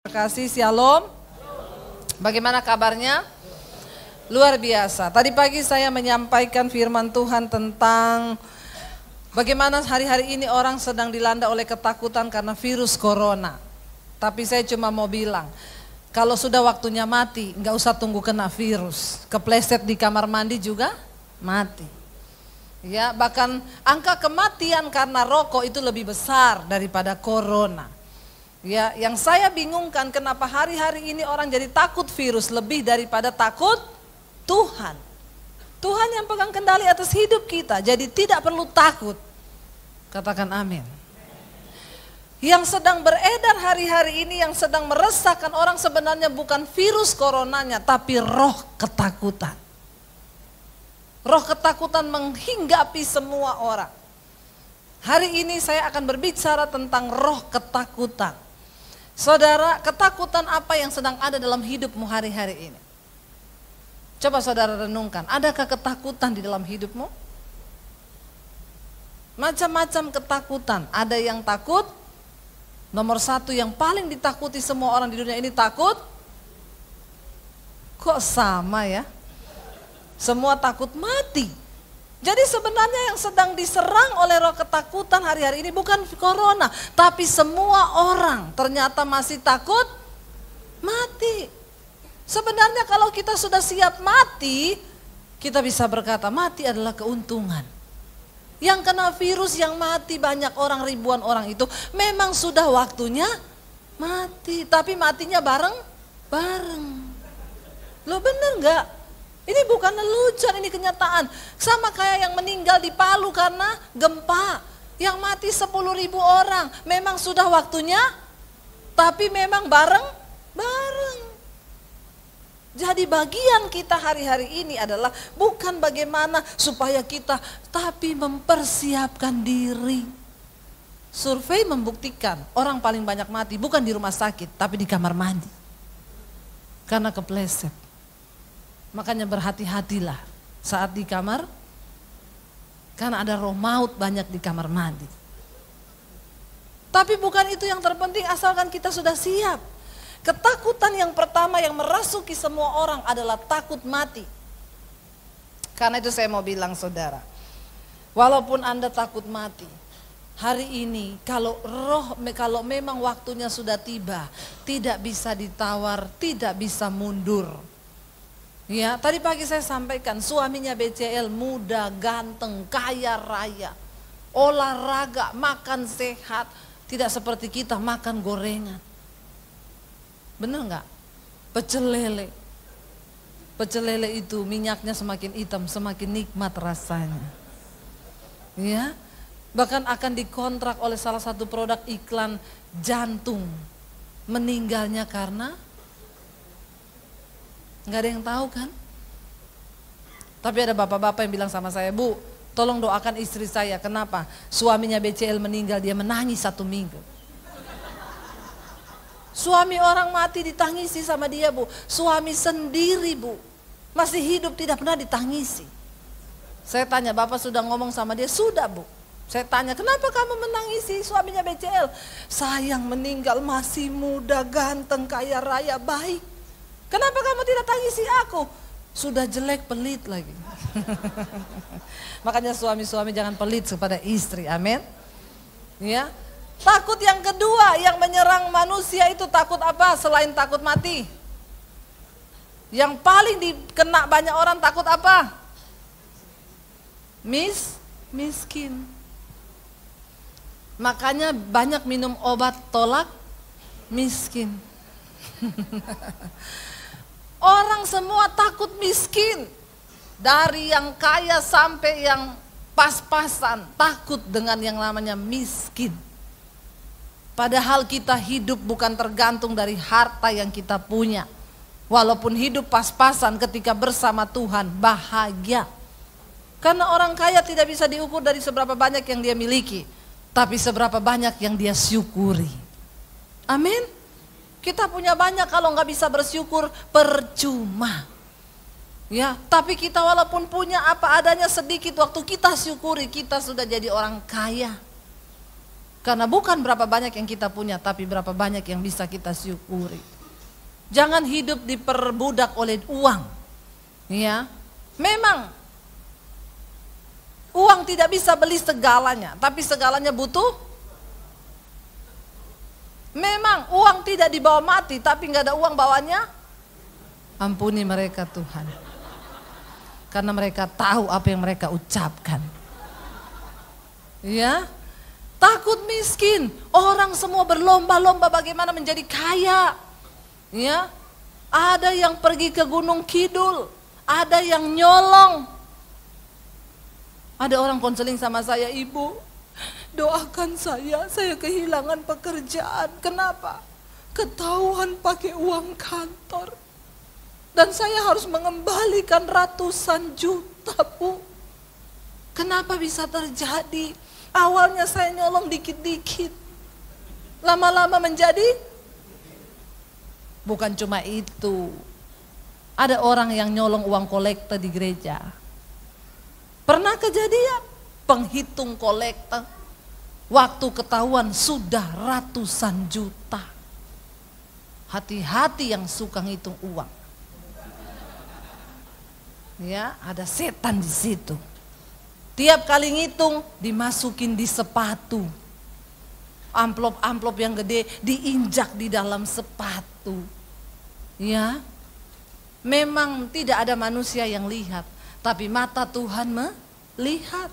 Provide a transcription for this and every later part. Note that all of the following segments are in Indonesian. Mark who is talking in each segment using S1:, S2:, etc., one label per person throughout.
S1: Terima kasih, Shalom. Bagaimana kabarnya? Luar biasa. Tadi pagi saya menyampaikan firman Tuhan tentang bagaimana hari-hari ini orang sedang dilanda oleh ketakutan karena virus corona. Tapi saya cuma mau bilang, kalau sudah waktunya mati, nggak usah tunggu kena virus. Kepleset di kamar mandi juga mati. Ya, bahkan angka kematian karena rokok itu lebih besar daripada corona. Ya, yang saya bingungkan kenapa hari-hari ini orang jadi takut virus lebih daripada takut Tuhan. Tuhan yang pegang kendali atas hidup kita, jadi tidak perlu takut. Katakan amin. Yang sedang beredar hari-hari ini, yang sedang meresahkan orang sebenarnya bukan virus coronanya, tapi roh ketakutan. Roh ketakutan menghinggapi semua orang. Hari ini saya akan berbicara tentang roh ketakutan. Saudara, ketakutan apa yang sedang ada dalam hidupmu hari-hari ini? Coba saudara renungkan, adakah ketakutan di dalam hidupmu? Macam-macam ketakutan, ada yang takut. Nomor satu yang paling ditakuti semua orang di dunia ini takut. Kok sama ya? Semua takut mati. Jadi sebenarnya yang sedang diserang oleh roh ketakutan hari-hari ini bukan corona, tapi semua orang ternyata masih takut mati. Sebenarnya kalau kita sudah siap mati, kita bisa berkata mati adalah keuntungan. Yang kena virus yang mati banyak orang, ribuan orang itu memang sudah waktunya mati, tapi matinya bareng-bareng. Lo bener gak? Ini bukan lelucon, ini kenyataan. Sama kayak yang meninggal di Palu karena gempa. Yang mati 10.000 orang. Memang sudah waktunya, tapi memang bareng-bareng. Jadi bagian kita hari-hari ini adalah bukan bagaimana supaya kita, tapi mempersiapkan diri. Survei membuktikan orang paling banyak mati bukan di rumah sakit, tapi di kamar mandi. Karena kepleset. Makanya berhati-hatilah saat di kamar, karena ada roh maut banyak di kamar mandi. Tapi bukan itu yang terpenting, asalkan kita sudah siap. Ketakutan yang pertama yang merasuki semua orang adalah takut mati. Karena itu saya mau bilang saudara, walaupun Anda takut mati, hari ini kalau memang waktunya sudah tiba, tidak bisa ditawar, tidak bisa mundur. Ya, tadi pagi saya sampaikan suaminya BCL muda, ganteng, kaya raya, olahraga, makan sehat, tidak seperti kita makan gorengan. Bener nggak? Pecel lele. Pecel lele itu minyaknya semakin hitam, semakin nikmat rasanya. Ya, bahkan akan dikontrak oleh salah satu produk iklan jantung. Meninggalnya karena nggak ada yang tahu kan? Tapi ada bapak-bapak yang bilang sama saya, Bu, tolong doakan istri saya. Kenapa? Suaminya BCL meninggal, dia menangis 1 minggu. Suami orang mati ditangisi sama dia, Bu. Suami sendiri, Bu, masih hidup tidak pernah ditangisi. Saya tanya, Bapak sudah ngomong sama dia? Sudah, Bu. Saya tanya, kenapa kamu menangisi suaminya BCL? Sayang meninggal masih muda, ganteng, kaya raya, baik. Kenapa kamu tidak tangisi aku? Sudah jelek, pelit lagi. Makanya suami-suami jangan pelit kepada istri, amin. Ya. Takut yang kedua yang menyerang manusia itu takut apa selain takut mati? Yang paling dikena banyak orang takut apa? Miskin. Makanya banyak minum obat tolak miskin. Orang semua takut miskin. Dari yang kaya sampai yang pas-pasan, takut dengan yang namanya miskin. Padahal kita hidup bukan tergantung dari harta yang kita punya. Walaupun hidup pas-pasan ketika bersama Tuhan bahagia. Karena orang kaya tidak bisa diukur dari seberapa banyak yang dia miliki, tapi seberapa banyak yang dia syukuri. Amin. Kita punya banyak, kalau nggak bisa bersyukur percuma. Ya, tapi kita walaupun punya apa adanya sedikit, waktu kita syukuri kita sudah jadi orang kaya. Karena bukan berapa banyak yang kita punya, tapi berapa banyak yang bisa kita syukuri. Jangan hidup diperbudak oleh uang. Ya, memang uang tidak bisa beli segalanya, tapi segalanya butuh. Memang uang tidak dibawa mati, tapi nggak ada uang bawanya. Ampuni mereka Tuhan, karena mereka tahu apa yang mereka ucapkan. Ya, takut miskin. Orang semua berlomba-lomba bagaimana menjadi kaya. Ya, ada yang pergi ke Gunung Kidul, ada yang nyolong. Ada orang konseling sama saya, ibu, doakan saya kehilangan pekerjaan. Kenapa? Ketahuan pakai uang kantor. Dan saya harus mengembalikan ratusan juta, Bu. Kenapa bisa terjadi? Awalnya saya nyolong dikit-dikit, lama-lama menjadi. Bukan cuma itu, ada orang yang nyolong uang kolektor di gereja. Pernah kejadian penghitung kolektor, waktu ketahuan sudah ratusan juta. Hati-hati yang suka ngitung uang. Ya, ada setan di situ. Tiap kali ngitung dimasukin di sepatu. Amplop-amplop yang gede diinjak di dalam sepatu. Ya. Memang tidak ada manusia yang lihat, tapi mata Tuhan melihat.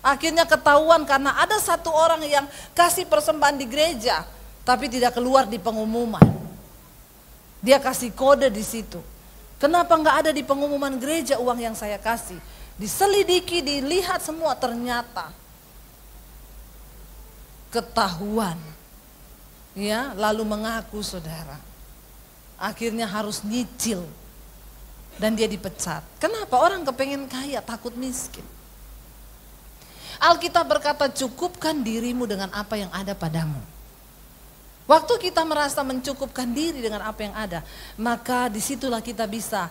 S1: Akhirnya ketahuan karena ada satu orang yang kasih persembahan di gereja, tapi tidak keluar di pengumuman. Dia kasih kode di situ. Kenapa nggak ada di pengumuman gereja uang yang saya kasih? Diselidiki, dilihat semua, ternyata ketahuan. Ya, lalu mengaku saudara. Akhirnya harus nyicil. Dan dia dipecat. Kenapa? Orang kepengen kaya, takut miskin. Alkitab berkata, cukupkan dirimu dengan apa yang ada padamu. Waktu kita merasa mencukupkan diri dengan apa yang ada, maka disitulah kita bisa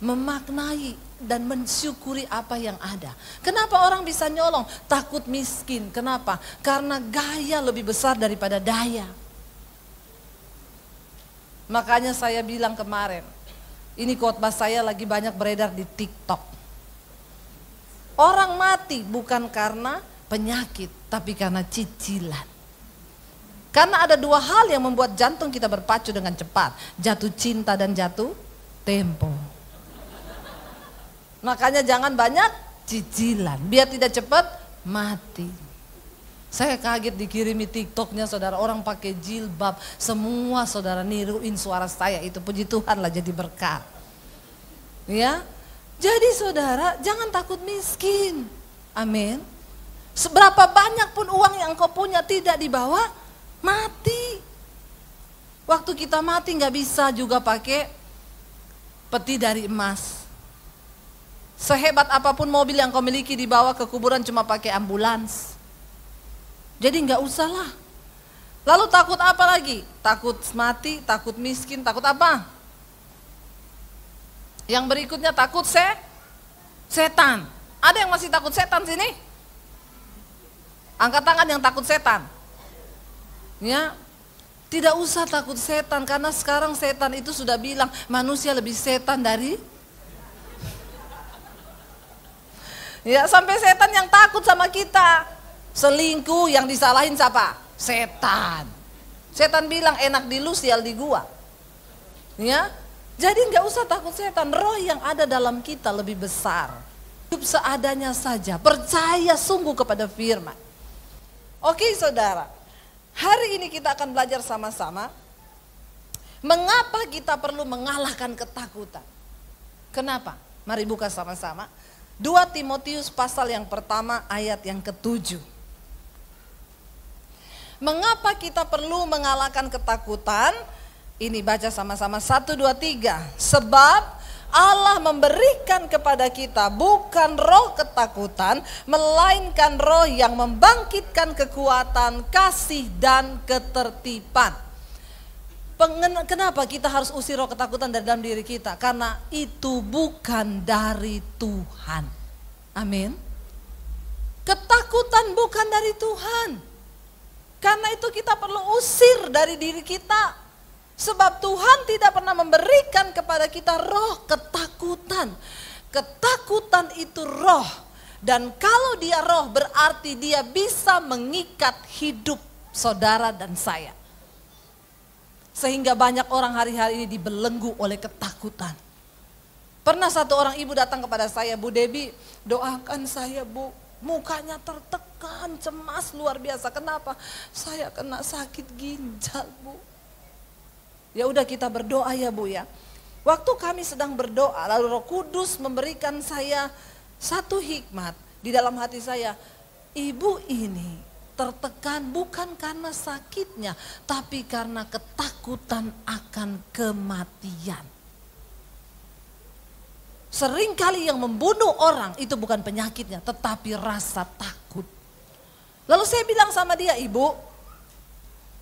S1: memaknai dan mensyukuri apa yang ada. Kenapa orang bisa nyolong? Takut miskin. Kenapa? Karena gaya lebih besar daripada daya. Makanya saya bilang kemarin, ini khotbah saya lagi banyak beredar di TikTok. Orang mati bukan karena penyakit, tapi karena cicilan. Karena ada dua hal yang membuat jantung kita berpacu dengan cepat. Jatuh cinta dan jatuh tempo. Makanya jangan banyak cicilan, biar tidak cepat mati. Saya kaget dikirimi TikToknya saudara, orang pakai jilbab. Semua saudara niruin suara saya itu, puji Tuhan lah jadi berkat. Ya, jadi saudara jangan takut miskin. Amin. Seberapa banyak pun uang yang kau punya tidak dibawa mati. Waktu kita mati nggak bisa juga pakai peti dari emas. Sehebat apapun mobil yang kau miliki dibawa ke kuburan cuma pakai ambulans. Jadi nggak usah lah. Lalu takut apa lagi? Takut mati, takut miskin, takut apa? Yang berikutnya takut setan. Ada yang masih takut setan sini? Angkat tangan yang takut setan. Ya, tidak usah takut setan karena sekarang setan itu sudah bilang manusia lebih setan dari. Ya, sampai setan yang takut sama kita. Selingkuh yang disalahin siapa? Setan. Setan bilang enak di lu sial di gua. Ya, jadi nggak usah takut setan. Roh yang ada dalam kita lebih besar. Hidup seadanya saja. Percaya sungguh kepada firman. Oke saudara. Hari ini kita akan belajar sama-sama mengapa kita perlu mengalahkan ketakutan. Kenapa? Mari buka sama-sama 2 Timotius pasal yang pertama ayat yang ke-7. Mengapa kita perlu mengalahkan ketakutan? Ini baca sama-sama 1, 2, 3. Sebab Allah memberikan kepada kita bukan roh ketakutan, melainkan roh yang membangkitkan kekuatan, kasih dan ketertiban. Kenapa kita harus usir roh ketakutan dari dalam diri kita? Karena itu bukan dari Tuhan. Amin. Ketakutan bukan dari Tuhan. Karena itu kita perlu usir dari diri kita. Sebab Tuhan tidak pernah memberikan kepada kita roh ketakutan. Ketakutan itu roh. Dan kalau dia roh berarti dia bisa mengikat hidup saudara dan saya. Sehingga banyak orang hari-hari ini dibelenggu oleh ketakutan. Pernah satu orang ibu datang kepada saya, Bu Debbie, doakan saya Bu. Mukanya tertekan, cemas luar biasa. Kenapa? Saya kena sakit ginjal Bu. Ya udah kita berdoa ya Bu ya. Waktu kami sedang berdoa, lalu Roh Kudus memberikan saya satu hikmat di dalam hati saya. Ibu ini tertekan bukan karena sakitnya, tapi karena ketakutan akan kematian. Seringkali yang membunuh orang itu bukan penyakitnya, tetapi rasa takut. Lalu saya bilang sama dia, Ibu,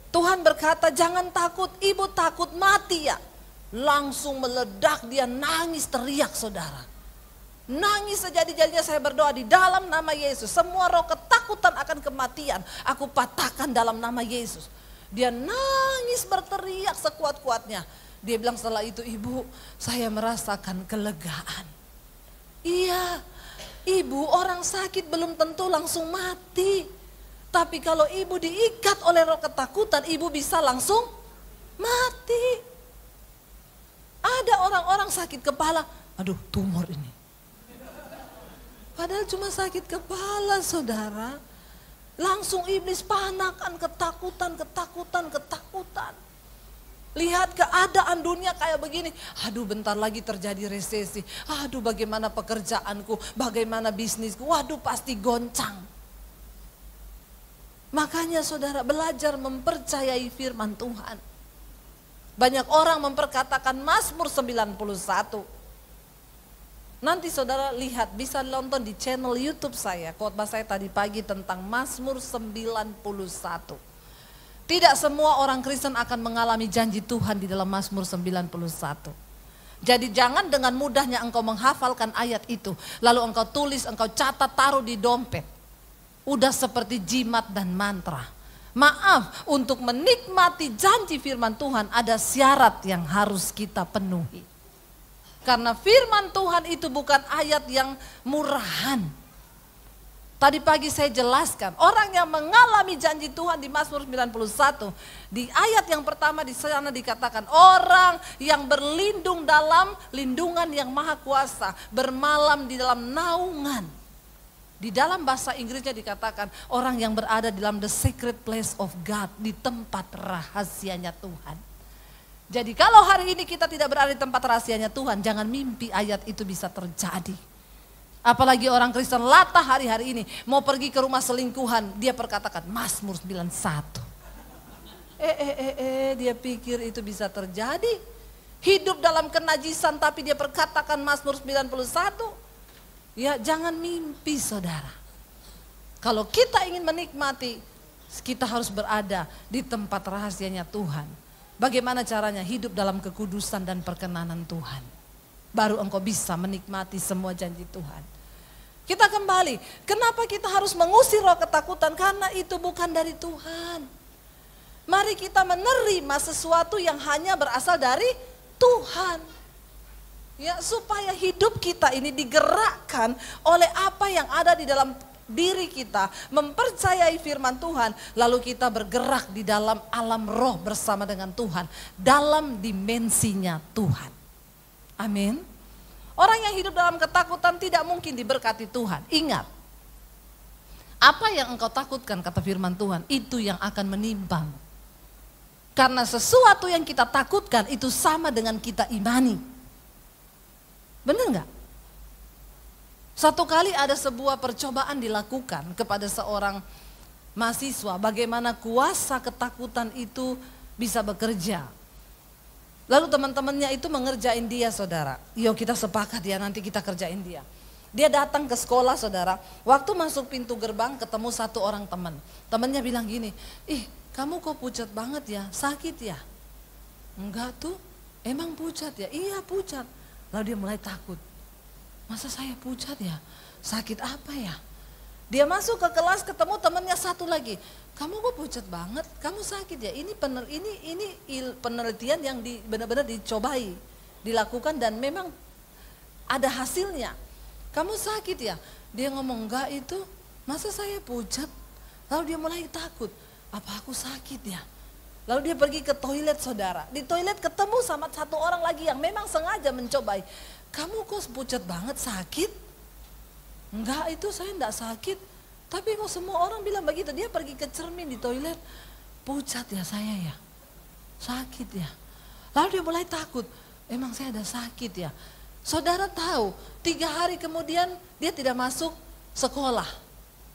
S1: Tuhan berkata jangan takut, Ibu takut mati ya. Langsung meledak, dia nangis teriak saudara. Nangis sejadi-jadinya, saya berdoa di dalam nama Yesus. Semua roh ketakutan akan kematian aku patahkan dalam nama Yesus. Dia nangis berteriak sekuat-kuatnya. Dia bilang setelah itu, Ibu saya merasakan kelegaan. Iya Ibu, orang sakit belum tentu langsung mati. Tapi kalau Ibu diikat oleh roh ketakutan, Ibu bisa langsung mati. Ada orang-orang sakit kepala, aduh tumor ini. Padahal cuma sakit kepala saudara. Langsung iblis panakan ketakutan. Lihat keadaan dunia kayak begini. Aduh bentar lagi terjadi resesi. Aduh bagaimana pekerjaanku, bagaimana bisnisku. Waduh pasti goncang. Makanya saudara belajar mempercayai firman Tuhan. Banyak orang memperkatakan Mazmur 91. Nanti saudara lihat, bisa nonton di channel YouTube saya. Khotbah saya tadi pagi tentang Mazmur 91. Tidak semua orang Kristen akan mengalami janji Tuhan di dalam Mazmur 91. Jadi jangan dengan mudahnya engkau menghafalkan ayat itu, lalu engkau tulis, engkau catat, taruh di dompet. Udah seperti jimat dan mantra. Maaf, untuk menikmati janji firman Tuhan ada syarat yang harus kita penuhi. Karena firman Tuhan itu bukan ayat yang murahan. Tadi pagi saya jelaskan, orang yang mengalami janji Tuhan di Mazmur 91, di ayat yang pertama di sana dikatakan, orang yang berlindung dalam lindungan yang maha kuasa, bermalam di dalam naungan. Di dalam bahasa Inggrisnya dikatakan, orang yang berada di dalam the secret place of God, di tempat rahasianya Tuhan. Jadi kalau hari ini kita tidak berada di tempat rahasianya Tuhan, jangan mimpi ayat itu bisa terjadi. Apalagi orang Kristen latah hari-hari ini mau pergi ke rumah selingkuhan, dia perkatakan Mazmur 91. Dia pikir itu bisa terjadi. Hidup dalam kenajisan tapi dia perkatakan Mazmur 91. Ya jangan mimpi saudara. Kalau kita ingin menikmati, kita harus berada di tempat rahasianya Tuhan. Bagaimana caranya? Hidup dalam kekudusan dan perkenanan Tuhan. Baru engkau bisa menikmati semua janji Tuhan. Kita kembali, kenapa kita harus mengusir roh ketakutan? Karena itu bukan dari Tuhan. Mari kita menerima sesuatu yang hanya berasal dari Tuhan. Ya, supaya hidup kita ini digerakkan oleh apa yang ada di dalam diri kita, mempercayai firman Tuhan, lalu kita bergerak di dalam alam roh bersama dengan Tuhan, dalam dimensinya Tuhan. Amin. Orang yang hidup dalam ketakutan tidak mungkin diberkati Tuhan. Ingat, apa yang engkau takutkan kata firman Tuhan, itu yang akan menimpa. Karena sesuatu yang kita takutkan itu sama dengan kita imani. Benar enggak? Satu kali ada sebuah percobaan dilakukan kepada seorang mahasiswa, bagaimana kuasa ketakutan itu bisa bekerja. Lalu teman-temannya itu mengerjain dia saudara. Yuk kita sepakat ya nanti kita kerjain dia. Dia datang ke sekolah saudara, waktu masuk pintu gerbang ketemu satu orang teman. Temannya bilang gini, ih kamu kok pucat banget ya, sakit ya? Enggak tuh, emang pucat ya? Iya pucat. Lalu dia mulai takut. Masa saya pucat ya? Sakit apa ya? Dia masuk ke kelas ketemu temannya satu lagi. Kamu kok pucat banget? Kamu sakit ya? Ini penelitian yang benar-benar dicobai, dilakukan dan memang ada hasilnya. Kamu sakit ya? Dia ngomong enggak itu, masa saya pucat? Lalu dia mulai takut, apa aku sakit ya? Lalu dia pergi ke toilet saudara. Di toilet ketemu sama satu orang lagi yang memang sengaja mencobai. Kamu kok pucat banget, sakit? Enggak, itu saya enggak sakit. Tapi kok semua orang bilang begitu. Dia pergi ke cermin di toilet. Pucat ya saya ya? Sakit ya? Lalu dia mulai takut. Emang saya ada sakit ya? Saudara tahu, 3 hari kemudian dia tidak masuk sekolah.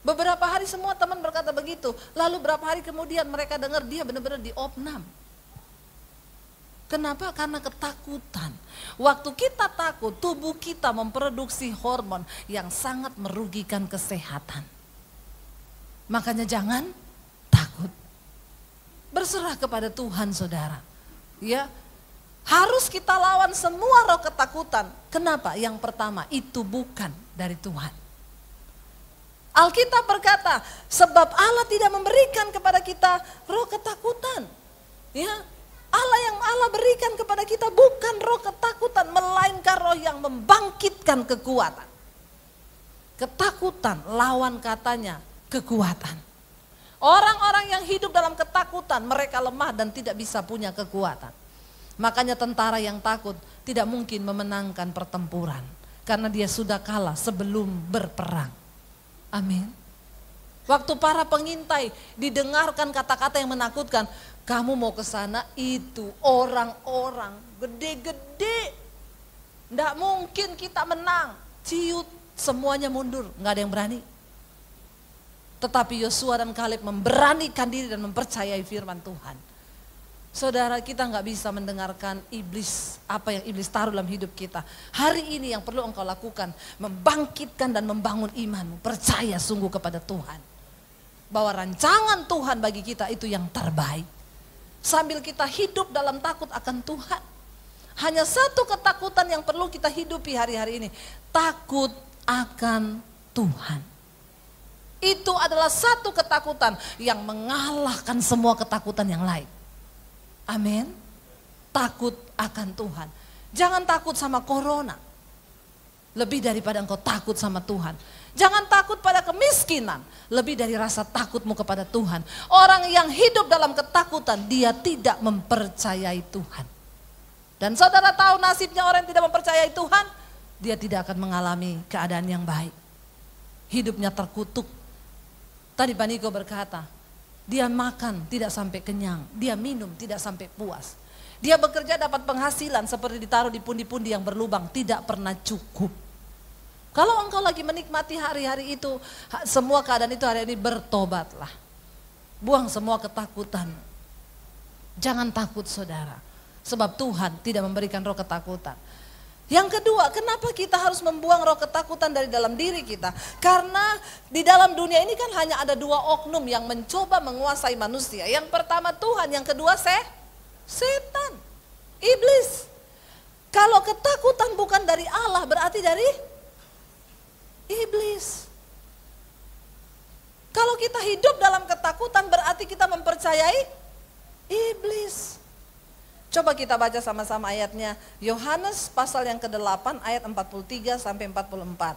S1: Beberapa hari semua teman berkata begitu. Lalu berapa hari kemudian mereka dengar dia benar-benar diopnam. Kenapa? Karena ketakutan. Waktu kita takut, tubuh kita memproduksi hormon yang sangat merugikan kesehatan. Makanya jangan takut. Berserah kepada Tuhan saudara. Ya, harus kita lawan semua roh ketakutan. Kenapa? Yang pertama, itu bukan dari Tuhan. Alkitab berkata, sebab Allah tidak memberikan kepada kita roh ketakutan. Ya, Allah yang Allah berikan kepada kita bukan roh ketakutan, melainkan roh yang membangkitkan kekuatan. Ketakutan lawan katanya kekuatan. Orang-orang yang hidup dalam ketakutan, mereka lemah dan tidak bisa punya kekuatan. Makanya tentara yang takut tidak mungkin memenangkan pertempuran. Karena dia sudah kalah sebelum berperang. Amin. Waktu para pengintai didengarkan kata-kata yang menakutkan. Kamu mau ke sana, itu orang-orang gede-gede. Tidak mungkin kita menang. Ciut, semuanya mundur, nggak ada yang berani. Tetapi Yosua dan Kaleb memberanikan diri dan mempercayai firman Tuhan. Saudara, kita nggak bisa mendengarkan iblis, apa yang iblis taruh dalam hidup kita. Hari ini yang perlu engkau lakukan, membangkitkan dan membangun imanmu. Percaya sungguh kepada Tuhan. Bahwa rancangan Tuhan bagi kita itu yang terbaik. Sambil kita hidup dalam takut akan Tuhan. Hanya satu ketakutan yang perlu kita hidupi hari-hari ini. Takut akan Tuhan. Itu adalah satu ketakutan yang mengalahkan semua ketakutan yang lain. Amin. Takut akan Tuhan. Jangan takut sama corona. Lebih daripada engkau takut sama Tuhan. Jangan takut pada kemiskinan. Lebih dari rasa takutmu kepada Tuhan. Orang yang hidup dalam ketakutan, dia tidak mempercayai Tuhan. Dan saudara tahu nasibnya orang yang tidak mempercayai Tuhan, dia tidak akan mengalami keadaan yang baik. Hidupnya terkutuk. Tadi Pak Niko berkata, dia makan tidak sampai kenyang, dia minum tidak sampai puas. Dia bekerja dapat penghasilan seperti ditaruh di pundi-pundi yang berlubang, tidak pernah cukup. Kalau engkau lagi menikmati hari-hari itu, semua keadaan itu hari ini, bertobatlah. Buang semua ketakutan. Jangan takut saudara, sebab Tuhan tidak memberikan roh ketakutan. Yang kedua, kenapa kita harus membuang roh ketakutan dari dalam diri kita? Karena di dalam dunia ini kan hanya ada 2 oknum yang mencoba menguasai manusia. Yang pertama Tuhan, yang kedua setan, iblis. Kalau ketakutan bukan dari Allah, berarti dari iblis. Kalau kita hidup dalam ketakutan, berarti kita mempercayai iblis. Coba kita baca sama-sama ayatnya. Yohanes pasal yang ke-8 ayat 43 sampai 44.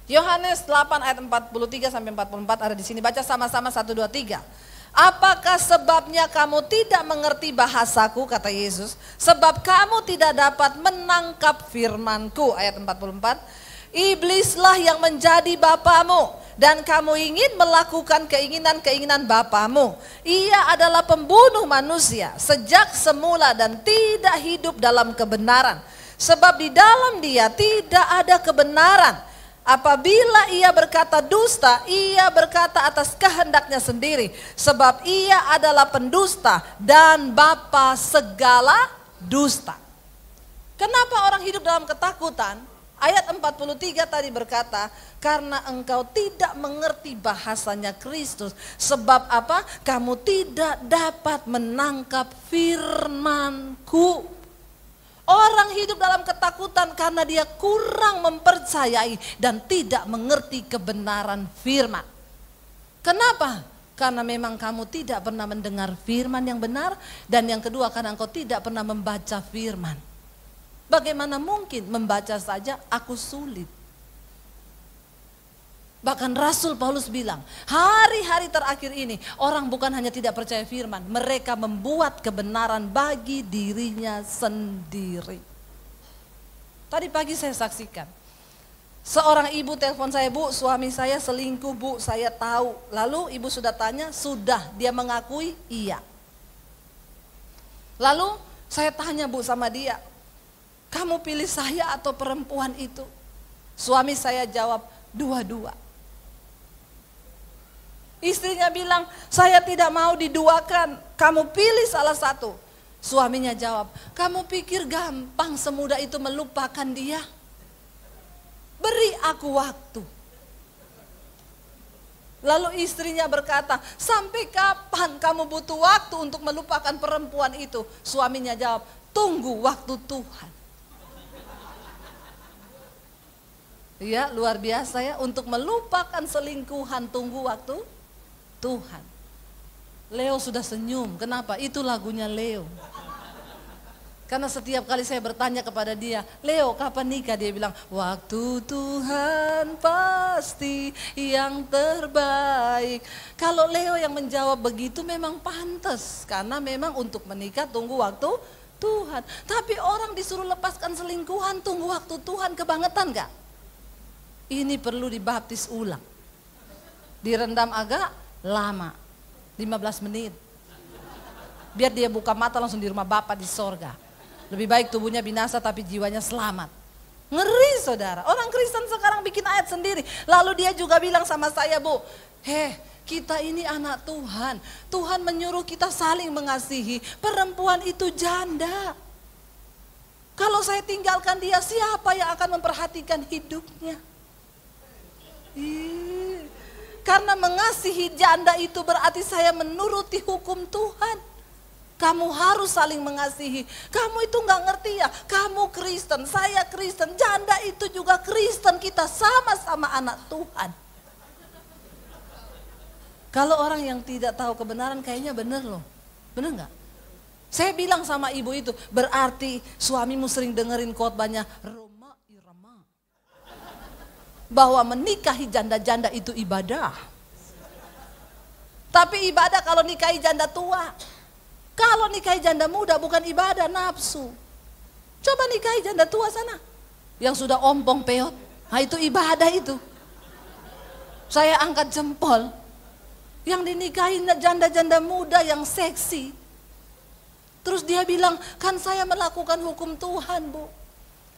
S1: Yohanes 8 ayat 43 sampai 44 ada di sini. Baca sama-sama 1 2 3. Apakah sebabnya kamu tidak mengerti bahasaku, kata Yesus? Sebab kamu tidak dapat menangkap firmanku. Ayat 44. Iblislah yang menjadi bapamu, dan kamu ingin melakukan keinginan-keinginan bapamu. Ia adalah pembunuh manusia sejak semula dan tidak hidup dalam kebenaran. Sebab di dalam dia tidak ada kebenaran. Apabila ia berkata dusta, ia berkata atas kehendaknya sendiri. Sebab ia adalah pendusta dan bapa segala dusta. Kenapa orang hidup dalam ketakutan? Ayat 43 tadi berkata, karena engkau tidak mengerti bahasanya Kristus. Sebab apa? Kamu tidak dapat menangkap firman-Ku. Orang hidup dalam ketakutan karena dia kurang mempercayai dan tidak mengerti kebenaran firman. Kenapa? Karena memang kamu tidak pernah mendengar firman yang benar, dan yang kedua karena engkau tidak pernah membaca firman. Bagaimana mungkin membaca saja aku sulit. Bahkan Rasul Paulus bilang, hari-hari terakhir ini orang bukan hanya tidak percaya firman, mereka membuat kebenaran bagi dirinya sendiri. Tadi pagi saya saksikan, seorang ibu telepon saya, "Bu, suami saya selingkuh, Bu, saya tahu." Lalu ibu sudah tanya, sudah dia mengakui? Iya. Lalu saya tanya, Bu, sama dia, "Kamu pilih saya atau perempuan itu?" Suami saya jawab, "Dua-dua." Istrinya bilang, "Saya tidak mau diduakan, kamu pilih salah satu." Suaminya jawab, "Kamu pikir gampang semudah itu melupakan dia? Beri aku waktu." Lalu istrinya berkata, "Sampai kapan kamu butuh waktu untuk melupakan perempuan itu?" Suaminya jawab, "Tunggu waktu Tuhan." Ya, luar biasa ya, untuk melupakan selingkuhan tunggu waktu Tuhan. Leo sudah senyum, kenapa? Itu lagunya Leo. Karena setiap kali saya bertanya kepada dia, "Leo, kapan nikah?" Dia bilang, "Waktu Tuhan pasti yang terbaik." Kalau Leo yang menjawab begitu memang pantas, karena memang untuk menikah tunggu waktu Tuhan. Tapi orang disuruh lepaskan selingkuhan tunggu waktu Tuhan, kebangetan gak? Ini perlu dibaptis ulang. Direndam agak lama, 15 menit. Biar dia buka mata langsung di rumah Bapa di sorga. Lebih baik tubuhnya binasa tapi jiwanya selamat. Ngeri saudara, orang Kristen sekarang bikin ayat sendiri. Lalu dia juga bilang sama saya, "Bu, kita ini anak Tuhan. Tuhan menyuruh kita saling mengasihi. Perempuan itu janda. Kalau saya tinggalkan dia, siapa yang akan memperhatikan hidupnya?" Karena mengasihi janda itu berarti saya menuruti hukum Tuhan. Kamu harus saling mengasihi. Kamu itu gak ngerti ya, kamu Kristen, saya Kristen, janda itu juga Kristen, kita sama-sama anak Tuhan. Kalau orang yang tidak tahu kebenaran kayaknya bener loh, bener gak? Saya bilang sama ibu itu, berarti suamimu sering dengerin khotbahnya Roma Irama, bahwa menikahi janda-janda itu ibadah. Tapi ibadah kalau nikahi janda tua. Kalau nikahi janda muda bukan ibadah, nafsu. Coba nikahi janda tua sana, yang sudah ompong peot. Nah itu ibadah itu. Saya angkat jempol. Yang dinikahi janda-janda muda yang seksi. Terus dia bilang, "Kan saya melakukan hukum Tuhan, Bu."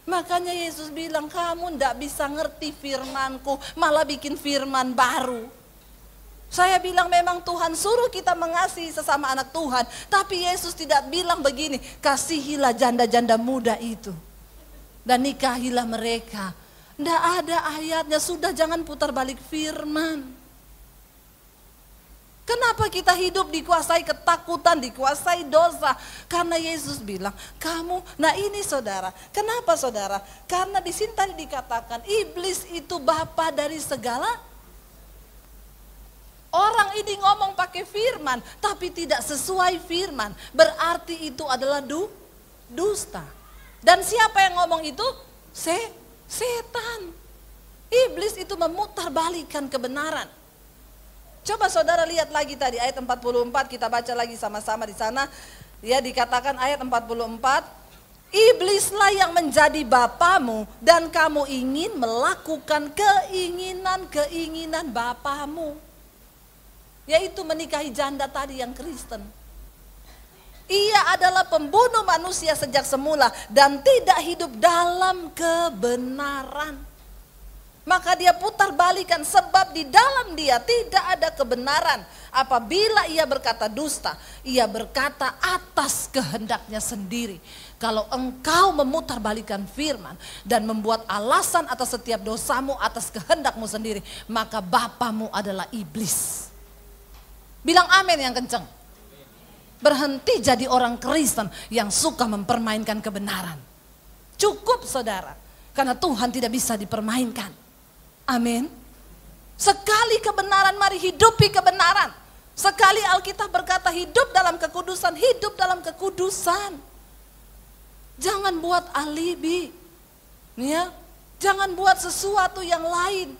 S1: Makanya Yesus bilang, "Kamu ndak bisa ngerti firmanku, malah bikin firman baru." Saya bilang memang Tuhan suruh kita mengasihi sesama anak Tuhan. Tapi Yesus tidak bilang begini, "Kasihilah janda-janda muda itu dan nikahilah mereka." Ndak ada ayatnya, sudah jangan putar balik firman. Kenapa kita hidup dikuasai ketakutan, dikuasai dosa? Karena Yesus bilang, kamu, nah ini saudara, kenapa saudara? Karena di sini tadi dikatakan, iblis itu bapa dari segala. Orang ini ngomong pakai firman, tapi tidak sesuai firman. Berarti itu adalah dusta. Dan siapa yang ngomong itu? Setan. Iblis itu memutarbalikkan kebenaran. Coba saudara lihat lagi tadi ayat 44, kita baca lagi sama-sama di sana. Ya, dikatakan ayat 44, "Iblislah yang menjadi bapamu dan kamu ingin melakukan keinginan-keinginan bapamu." Yaitu menikahi janda tadi yang Kristen. Ia adalah pembunuh manusia sejak semula dan tidak hidup dalam kebenaran. Maka dia putar balikan, sebab di dalam dia tidak ada kebenaran. Apabila ia berkata dusta, ia berkata atas kehendaknya sendiri. Kalau engkau memutar balikan firman dan membuat alasan atas setiap dosamu atas kehendakmu sendiri, maka bapamu adalah iblis. Bilang amin yang kenceng. Berhenti jadi orang Kristen yang suka mempermainkan kebenaran. Cukup saudara, karena Tuhan tidak bisa dipermainkan. Amin. Sekali kebenaran, mari hidupi kebenaran. Sekali Alkitab berkata hidup dalam kekudusan, hidup dalam kekudusan. Jangan buat alibi, ya. Jangan buat sesuatu yang lain,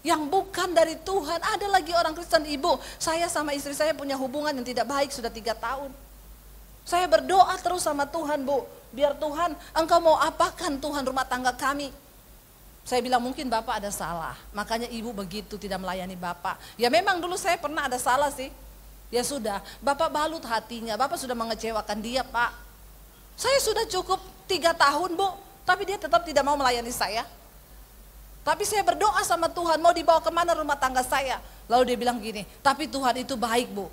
S1: yang bukan dari Tuhan. Ada lagi orang Kristen, ibu, saya sama istri saya punya hubungan yang tidak baik sudah 3 tahun. Saya berdoa terus sama Tuhan, Bu, biar Tuhan, engkau mau apakan Tuhan rumah tangga kami. Saya bilang mungkin Bapak ada salah, makanya ibu begitu tidak melayani Bapak. Ya memang dulu saya pernah ada salah sih. Ya sudah, Bapak balut hatinya, Bapak sudah mengecewakan dia, Pak. Saya sudah cukup 3 tahun, Bu, tapi dia tetap tidak mau melayani saya. Tapi saya berdoa sama Tuhan, mau dibawa kemana rumah tangga saya. Lalu dia bilang gini, tapi Tuhan itu baik, Bu.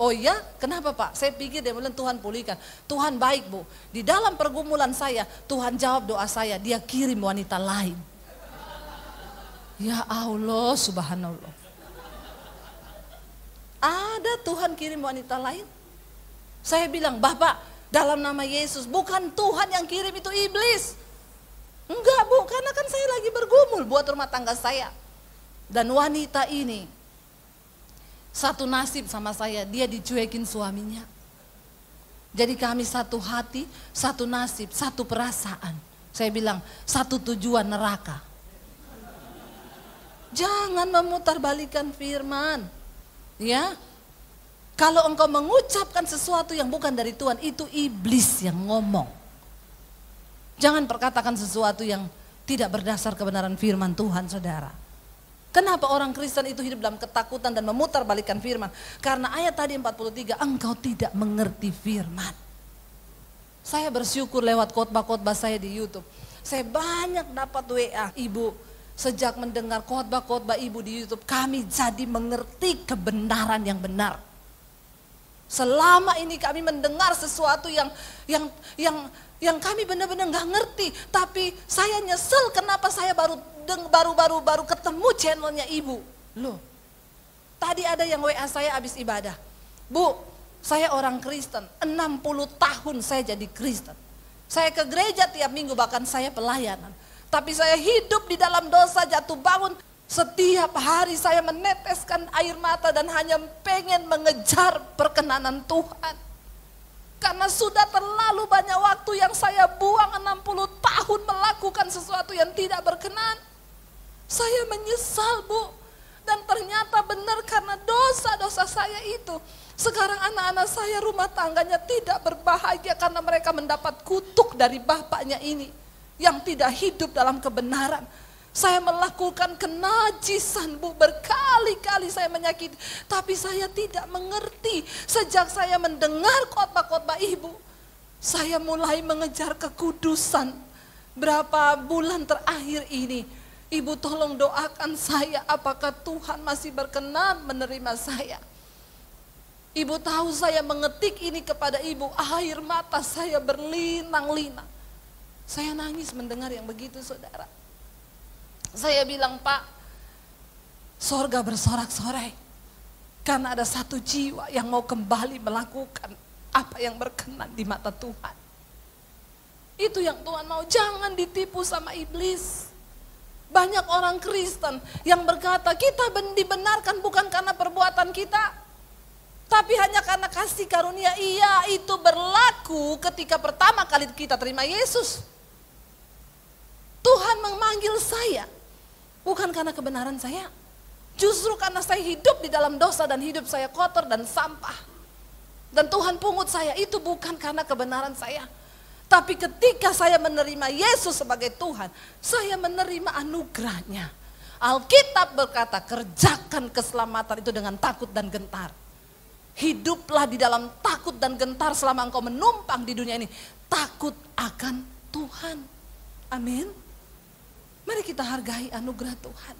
S1: Oh iya, kenapa Pak? Saya pikir dia bilang Tuhan pulihkan. Tuhan baik, Bu. Di dalam pergumulan saya, Tuhan jawab doa saya, dia kirim wanita lain. Ya Allah, subhanallah. Ada Tuhan kirim wanita lain. Saya bilang, Bapak, dalam nama Yesus, bukan Tuhan yang kirim, itu iblis. Enggak, Bu, karena kan saya lagi bergumul buat rumah tangga saya. Dan wanita ini satu nasib sama saya, dia dicuekin suaminya. Jadi kami satu hati, satu nasib, satu perasaan. Saya bilang, satu tujuan neraka. Jangan memutarbalikkan firman. Ya. Kalau engkau mengucapkan sesuatu yang bukan dari Tuhan, itu iblis yang ngomong. Jangan perkatakan sesuatu yang tidak berdasar kebenaran firman Tuhan, saudara. Kenapa orang Kristen itu hidup dalam ketakutan dan memutarbalikkan firman? Karena ayat tadi 43, engkau tidak mengerti firman. Saya bersyukur lewat khotbah-khotbah saya di YouTube. Saya banyak dapat WA, ibu, sejak mendengar khotbah-khotbah ibu di YouTube, kami jadi mengerti kebenaran yang benar. Selama ini kami mendengar sesuatu yang kami benar-benar nggak ngerti, tapi saya nyesel kenapa saya baru ketemu channelnya ibu. Loh, tadi ada yang WA saya habis ibadah. Bu, saya orang Kristen, 60 tahun saya jadi Kristen. Saya ke gereja tiap minggu, bahkan saya pelayanan. Tapi saya hidup di dalam dosa, jatuh bangun. Setiap hari saya meneteskan air mata dan hanya pengen mengejar perkenanan Tuhan. Karena sudah terlalu banyak waktu yang saya buang, 60 tahun melakukan sesuatu yang tidak berkenan. Saya menyesal, Bu. Dan ternyata benar karena dosa-dosa saya itu. Sekarang anak-anak saya rumah tangganya tidak berbahagia karena mereka mendapat kutuk dari bapaknya ini. Yang tidak hidup dalam kebenaran. Saya melakukan kenajisan, Bu, berkali-kali saya menyakiti, tapi saya tidak mengerti. Sejak saya mendengar khotbah-khotbah ibu, saya mulai mengejar kekudusan. Berapa bulan terakhir ini, ibu tolong doakan saya, apakah Tuhan masih berkenan menerima saya. Ibu tahu saya mengetik ini kepada ibu, air mata saya berlinang-linang. Saya nangis mendengar yang begitu, saudara. Saya bilang, Pak, sorga bersorak-sorai karena ada satu jiwa yang mau kembali melakukan apa yang berkenan di mata Tuhan. Itu yang Tuhan mau, jangan ditipu sama iblis. Banyak orang Kristen yang berkata kita dibenarkan bukan karena perbuatan kita, tapi hanya karena kasih karunia. Iya, itu berlaku ketika pertama kali kita terima Yesus. Tuhan memanggil saya bukan karena kebenaran saya, justru karena saya hidup di dalam dosa dan hidup saya kotor dan sampah. Dan Tuhan pungut saya, itu bukan karena kebenaran saya. Tapi ketika saya menerima Yesus sebagai Tuhan, saya menerima anugerahnya. Alkitab berkata, kerjakan keselamatan itu dengan takut dan gentar. Hiduplah di dalam takut dan gentar selama engkau menumpang di dunia ini. Takut akan Tuhan. Amin. Mari kita hargai anugerah Tuhan.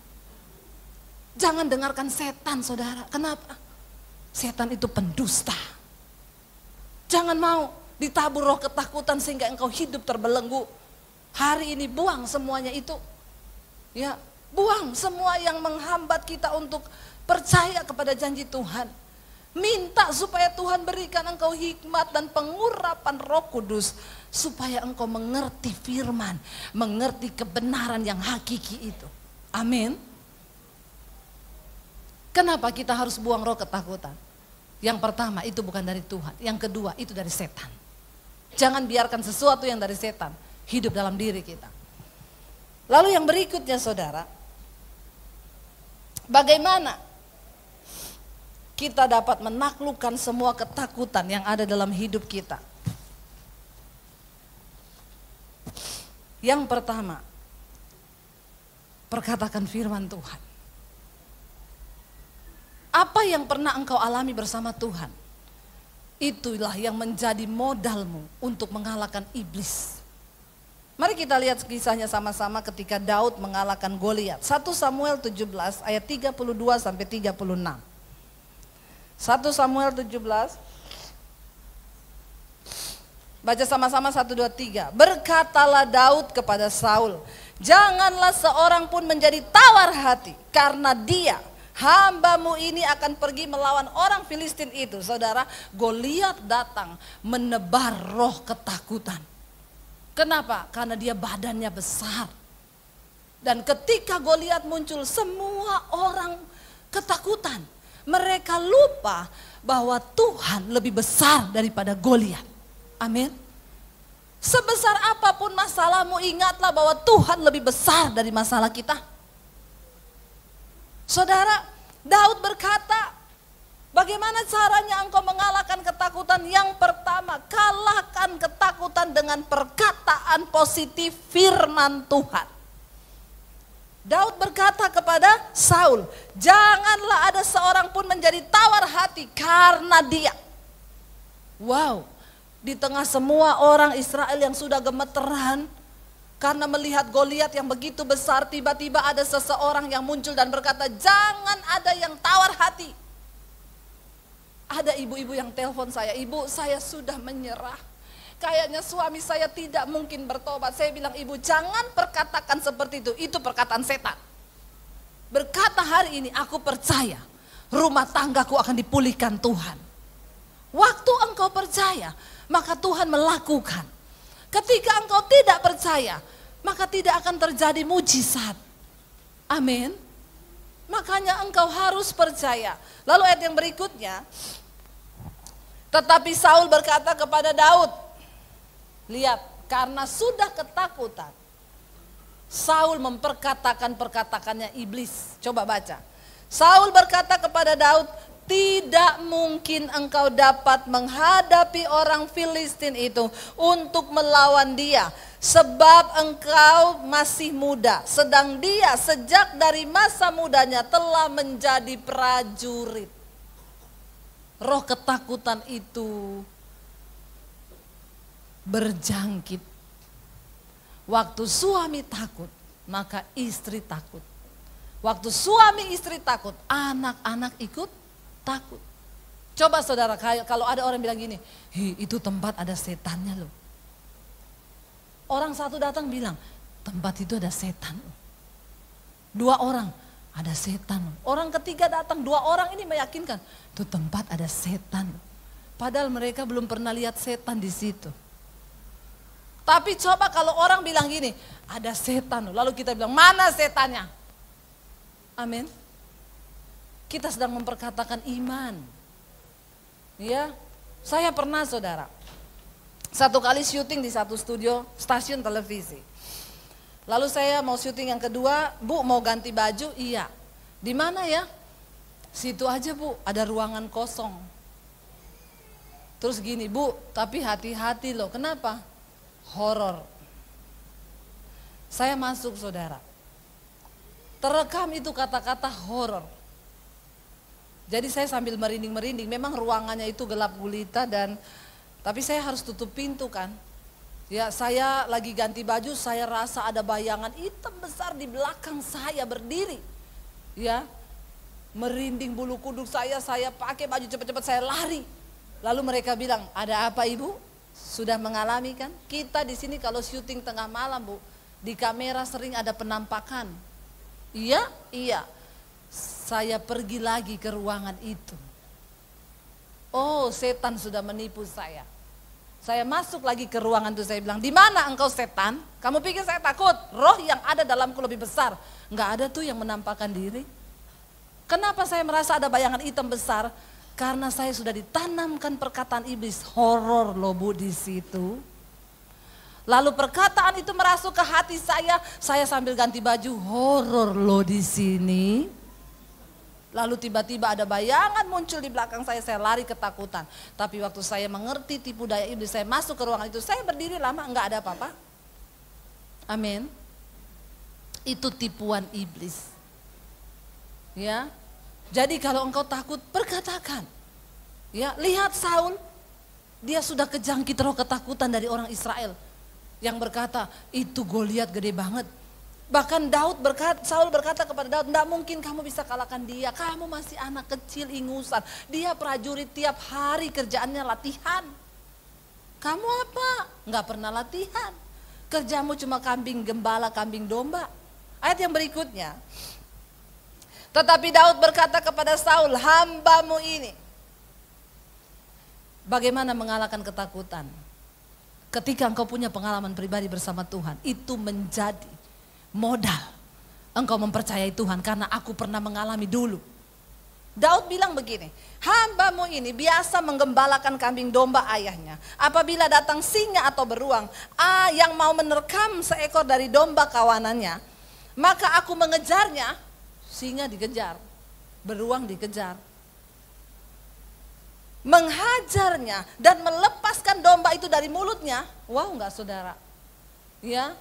S1: Jangan dengarkan setan, saudara. Kenapa? Setan itu pendusta. Jangan mau ditabur roh ketakutan sehingga engkau hidup terbelenggu. Hari ini buang semuanya itu. Ya, buang semua yang menghambat kita untuk percaya kepada janji Tuhan. Minta supaya Tuhan berikan engkau hikmat dan pengurapan Roh Kudus, supaya engkau mengerti firman, mengerti kebenaran yang hakiki itu. Amin. Kenapa kita harus buang roh ketakutan? Yang pertama, itu bukan dari Tuhan. Yang kedua, itu dari setan. Jangan biarkan sesuatu yang dari setan hidup dalam diri kita. Lalu yang berikutnya saudara, bagaimana kita dapat menaklukkan semua ketakutan yang ada dalam hidup kita? Yang pertama, perkatakan firman Tuhan. Apa yang pernah engkau alami bersama Tuhan, itulah yang menjadi modalmu untuk mengalahkan iblis. Mari kita lihat kisahnya sama-sama ketika Daud mengalahkan Goliat. 1 Samuel 17 ayat 32 sampai 36. 1 Samuel 17. Baca sama-sama 1, 2, 3. Berkatalah Daud kepada Saul, janganlah seorang pun menjadi tawar hati, karena dia, hambamu ini akan pergi melawan orang Filistin itu. Saudara, Goliat datang menebar roh ketakutan. Kenapa? Karena dia badannya besar. Dan ketika Goliat muncul, semua orang ketakutan. Mereka lupa bahwa Tuhan lebih besar daripada Goliat. Amin. Sebesar apapun masalahmu, ingatlah bahwa Tuhan lebih besar dari masalah kita. Saudara, Daud berkata, bagaimana caranya engkau mengalahkan ketakutan? Yang pertama, kalahkan ketakutan dengan perkataan positif firman Tuhan. Daud berkata kepada Saul, janganlah ada seorang pun menjadi tawar hati karena dia. Wow, di tengah semua orang Israel yang sudah gemeteran karena melihat Goliat yang begitu besar, tiba-tiba ada seseorang yang muncul dan berkata, jangan ada yang tawar hati. Ada ibu-ibu yang telepon saya, ibu saya sudah menyerah. Kayaknya suami saya tidak mungkin bertobat. Saya bilang, ibu jangan perkatakan seperti itu perkataan setan. Berkata hari ini, aku percaya rumah tanggaku akan dipulihkan Tuhan. Waktu engkau percaya, maka Tuhan melakukan. Ketika engkau tidak percaya, maka tidak akan terjadi mujizat. Amin. Makanya engkau harus percaya. Lalu ayat yang berikutnya, tetapi Saul berkata kepada Daud, lihat, karena sudah ketakutan, Saul memperkatakan-perkatakannya iblis. Coba baca. Saul berkata kepada Daud, tidak mungkin engkau dapat menghadapi orang Filistin itu untuk melawan dia, sebab engkau masih muda, sedang dia sejak dari masa mudanya telah menjadi prajurit. Roh ketakutan itu berjangkit. Waktu suami takut, maka istri takut. Waktu suami istri takut, anak-anak ikut takut. Coba saudara, kalau ada orang bilang gini, itu tempat ada setannya loh. Orang satu datang bilang, tempat itu ada setan. 2 orang, ada setan. Orang ketiga datang, 2 orang ini meyakinkan, itu tempat ada setan. Padahal mereka belum pernah lihat setan di situ. Tapi coba kalau orang bilang gini, ada setan. Lalu kita bilang, mana setannya? Amin. Kita sedang memperkatakan iman. Ya, saya pernah saudara, satu kali syuting di satu studio stasiun televisi. Lalu saya mau syuting yang kedua, Bu mau ganti baju? Iya. Di mana ya? Situ aja Bu, ada ruangan kosong. Terus gini, Bu, tapi hati-hati loh. Kenapa? Horor. Saya masuk saudara. Terekam itu kata-kata horor. Jadi saya sambil merinding-merinding, memang ruangannya itu gelap gulita tapi saya harus tutup pintu kan. Ya, saya lagi ganti baju, saya rasa ada bayangan hitam besar di belakang saya berdiri. Ya. Merinding bulu kuduk saya pakai baju cepat-cepat saya lari. Lalu mereka bilang, "Ada apa Ibu? Sudah mengalami kan? Kita di sini kalau syuting tengah malam, Bu, di kamera sering ada penampakan." Iya. Saya pergi lagi ke ruangan itu. Oh, setan sudah menipu saya. Saya masuk lagi ke ruangan itu, saya bilang, di mana engkau setan? Kamu pikir saya takut? Roh yang ada dalamku lebih besar. Enggak ada tuh yang menampakkan diri. Kenapa saya merasa ada bayangan hitam besar? Karena saya sudah ditanamkan perkataan iblis, horor loh Bu di situ. Lalu perkataan itu merasuk ke hati saya sambil ganti baju, horor loh di sini. Lalu tiba-tiba ada bayangan muncul di belakang saya lari ketakutan. Tapi waktu saya mengerti tipu daya iblis, saya masuk ke ruangan itu, saya berdiri lama, enggak ada apa-apa. Amin. Itu tipuan iblis. Ya. Jadi kalau engkau takut, perkatakan. Ya, lihat Saul, dia sudah kejangkit roh ketakutan dari orang Israel. Yang berkata, itu Goliat gede banget. Bahkan Saul berkata kepada Daud, enggak mungkin kamu bisa kalahkan dia, kamu masih anak kecil ingusan. Dia prajurit tiap hari kerjaannya latihan. Kamu apa? Enggak pernah latihan. Kerjamu cuma kambing gembala, kambing domba. Ayat yang berikutnya. Tetapi Daud berkata kepada Saul, hambamu ini. Bagaimana mengalahkan ketakutan? Ketika engkau punya pengalaman pribadi bersama Tuhan, itu menjadi modal engkau mempercayai Tuhan, karena aku pernah mengalami dulu. Daud bilang begini, hambamu ini biasa menggembalakan kambing domba ayahnya. Apabila datang singa atau beruang yang mau menerkam seekor dari domba kawanannya, maka aku mengejarnya. Singa dikejar, beruang dikejar, menghajarnya dan melepaskan domba itu dari mulutnya. Wow, enggak saudara? Ya.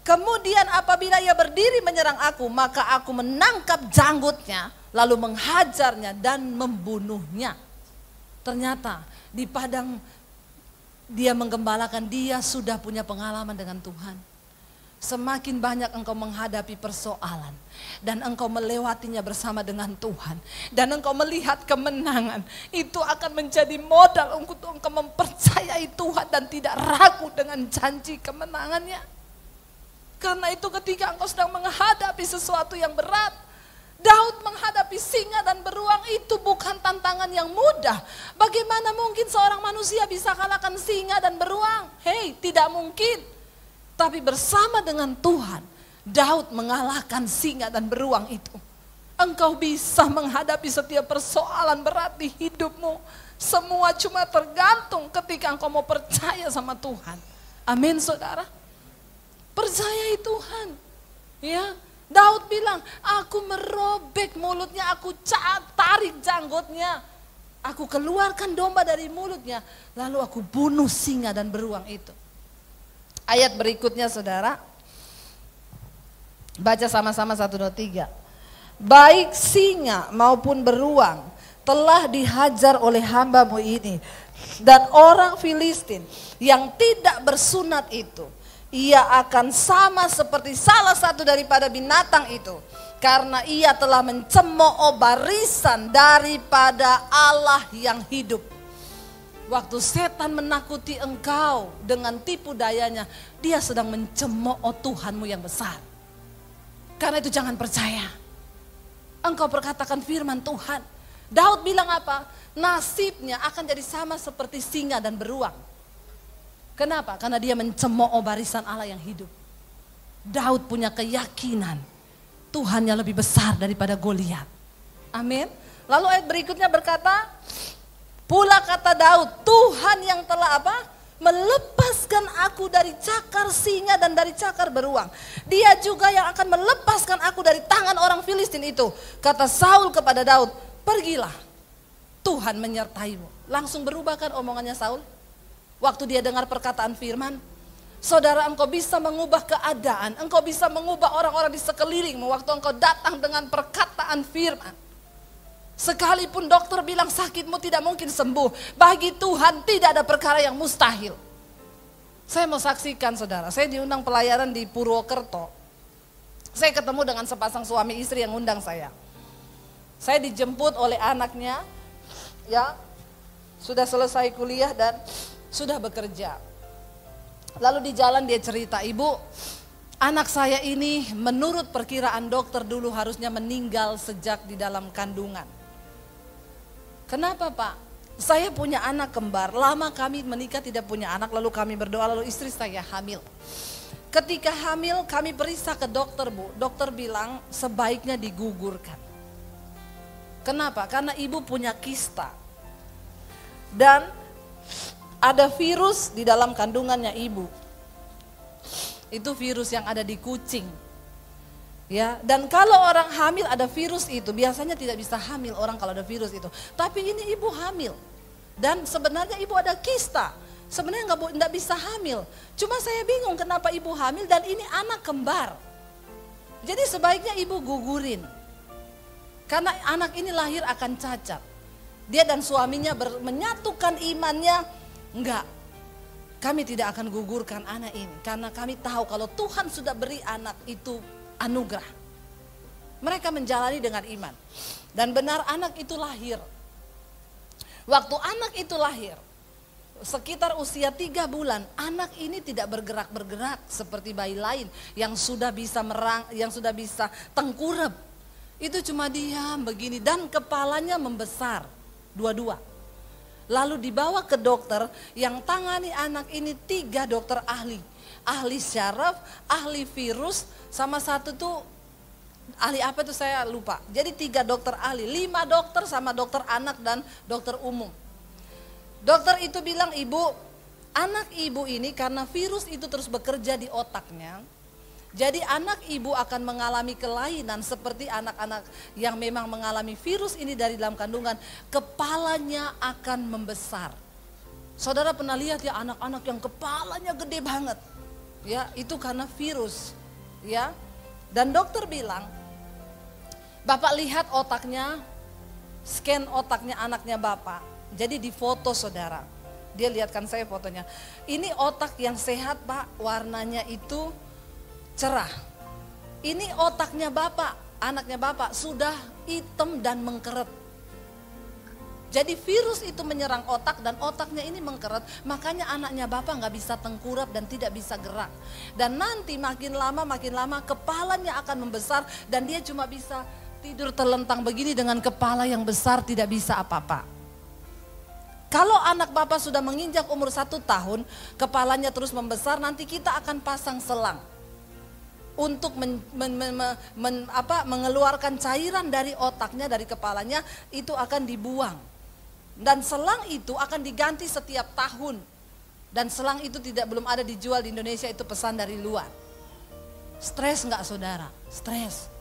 S1: Kemudian apabila ia berdiri menyerang aku, maka aku menangkap janggutnya, lalu menghajarnya dan membunuhnya. Ternyata di padang dia menggembalakan, dia sudah punya pengalaman dengan Tuhan. Semakin banyak engkau menghadapi persoalan dan engkau melewatinya bersama dengan Tuhan, dan engkau melihat kemenangan, itu akan menjadi modal untuk engkau mempercayai Tuhan dan tidak ragu dengan janji kemenangannya. Karena itu ketika engkau sedang menghadapi sesuatu yang berat, Daud menghadapi singa dan beruang itu bukan tantangan yang mudah. Bagaimana mungkin seorang manusia bisa kalahkan singa dan beruang? Hei, tidak mungkin. Tapi bersama dengan Tuhan, Daud mengalahkan singa dan beruang itu. Engkau bisa menghadapi setiap persoalan berat di hidupmu. Semua cuma tergantung ketika engkau mau percaya sama Tuhan. Amin saudara. Percayai Tuhan. Ya, Daud bilang, aku merobek mulutnya, aku tarik janggutnya. Aku keluarkan domba dari mulutnya, lalu aku bunuh singa dan beruang itu. Ayat berikutnya saudara. Baca sama-sama 1, 2, 3. Baik singa maupun beruang telah dihajar oleh hambamu ini, dan orang Filistin yang tidak bersunat itu, ia akan sama seperti salah satu daripada binatang itu, karena ia telah mencemooh barisan daripada Allah yang hidup. Waktu setan menakuti engkau dengan tipu dayanya, dia sedang mencemooh Tuhanmu yang besar. Karena itu jangan percaya. Engkau perkatakan firman Tuhan. Daud bilang apa? Nasibnya akan jadi sama seperti singa dan beruang. Kenapa? Karena dia mencemooh barisan Allah yang hidup. Daud punya keyakinan Tuhannya lebih besar daripada Goliat. Amin. Lalu ayat berikutnya berkata, pula kata Daud, Tuhan yang telah apa? Melepaskan aku dari cakar singa dan dari cakar beruang. Dia juga yang akan melepaskan aku dari tangan orang Filistin itu. Kata Saul kepada Daud, pergilah, Tuhan menyertaimu. Langsung berubahkan omongannya Saul. Waktu dia dengar perkataan firman, saudara, engkau bisa mengubah keadaan, engkau bisa mengubah orang-orang di sekelilingmu waktu engkau datang dengan perkataan firman. Sekalipun dokter bilang sakitmu tidak mungkin sembuh, bagi Tuhan tidak ada perkara yang mustahil. Saya mau saksikan saudara, saya diundang pelayaran di Purwokerto. Saya ketemu dengan sepasang suami istri yang undang saya. Saya dijemput oleh anaknya, ya sudah selesai kuliah dan sudah bekerja. Lalu di jalan dia cerita, ibu, anak saya ini menurut perkiraan dokter dulu harusnya meninggal sejak di dalam kandungan. Kenapa Pak? Saya punya anak kembar, lama kami menikah tidak punya anak, lalu kami berdoa, lalu istri saya hamil. Ketika hamil kami periksa ke dokter, Bu. Dokter bilang sebaiknya digugurkan. Kenapa? Karena ibu punya kista. Dan ada virus di dalam kandungannya ibu. Itu virus yang ada di kucing. Ya, dan kalau orang hamil ada virus itu, biasanya tidak bisa hamil orang kalau ada virus itu. Tapi ini ibu hamil. Dan sebenarnya ibu ada kista. Sebenarnya nggak bisa hamil. Cuma saya bingung kenapa ibu hamil dan ini anak kembar. Jadi sebaiknya ibu gugurin. Karena anak ini lahir akan cacat. Dia dan suaminya menyatukan imannya. Enggak. Kami tidak akan gugurkan anak ini. Karena kami tahu kalau Tuhan sudah beri anak itu anugerah. Mereka menjalani dengan iman. Dan benar anak itu lahir. Waktu anak itu lahir, sekitar usia 3 bulan, anak ini tidak bergerak-bergerak seperti bayi lain yang sudah bisa yang sudah bisa tengkurap. Itu cuma diam begini dan kepalanya membesar, dua-dua. Lalu dibawa ke dokter yang tangani anak ini 3 dokter ahli. Ahli syaraf, ahli virus, sama satu tuh ahli apa itu saya lupa. Jadi 3 dokter ahli, 5 dokter sama dokter anak dan dokter umum. Dokter itu bilang, ibu, anak ibu ini karena virus itu terus bekerja di otaknya. Jadi anak ibu akan mengalami kelainan seperti anak-anak yang memang mengalami virus ini dari dalam kandungan. Kepalanya akan membesar. Saudara pernah lihat ya anak-anak yang kepalanya gede banget. Ya, itu karena virus. Ya. Dan dokter bilang, Bapak lihat otaknya, scan otaknya anaknya Bapak. Jadi di foto saudara, dia lihatkan saya fotonya. Ini otak yang sehat Pak, warnanya itu cerah. Ini otaknya Bapak, anaknya Bapak sudah hitam dan mengkeret. Jadi virus itu menyerang otak dan otaknya ini mengkeret. Makanya anaknya Bapak nggak bisa tengkurap dan tidak bisa gerak. Dan nanti makin lama kepalanya akan membesar dan dia cuma bisa tidur terlentang begini dengan kepala yang besar, tidak bisa apa-apa. Kalau anak Bapak sudah menginjak umur 1 tahun, kepalanya terus membesar, nanti kita akan pasang selang. Untuk mengeluarkan cairan dari otaknya, dari kepalanya, itu akan dibuang. Dan selang itu akan diganti setiap tahun. Dan selang itu belum ada dijual di Indonesia, itu pesan dari luar. Stres enggak saudara? Stres.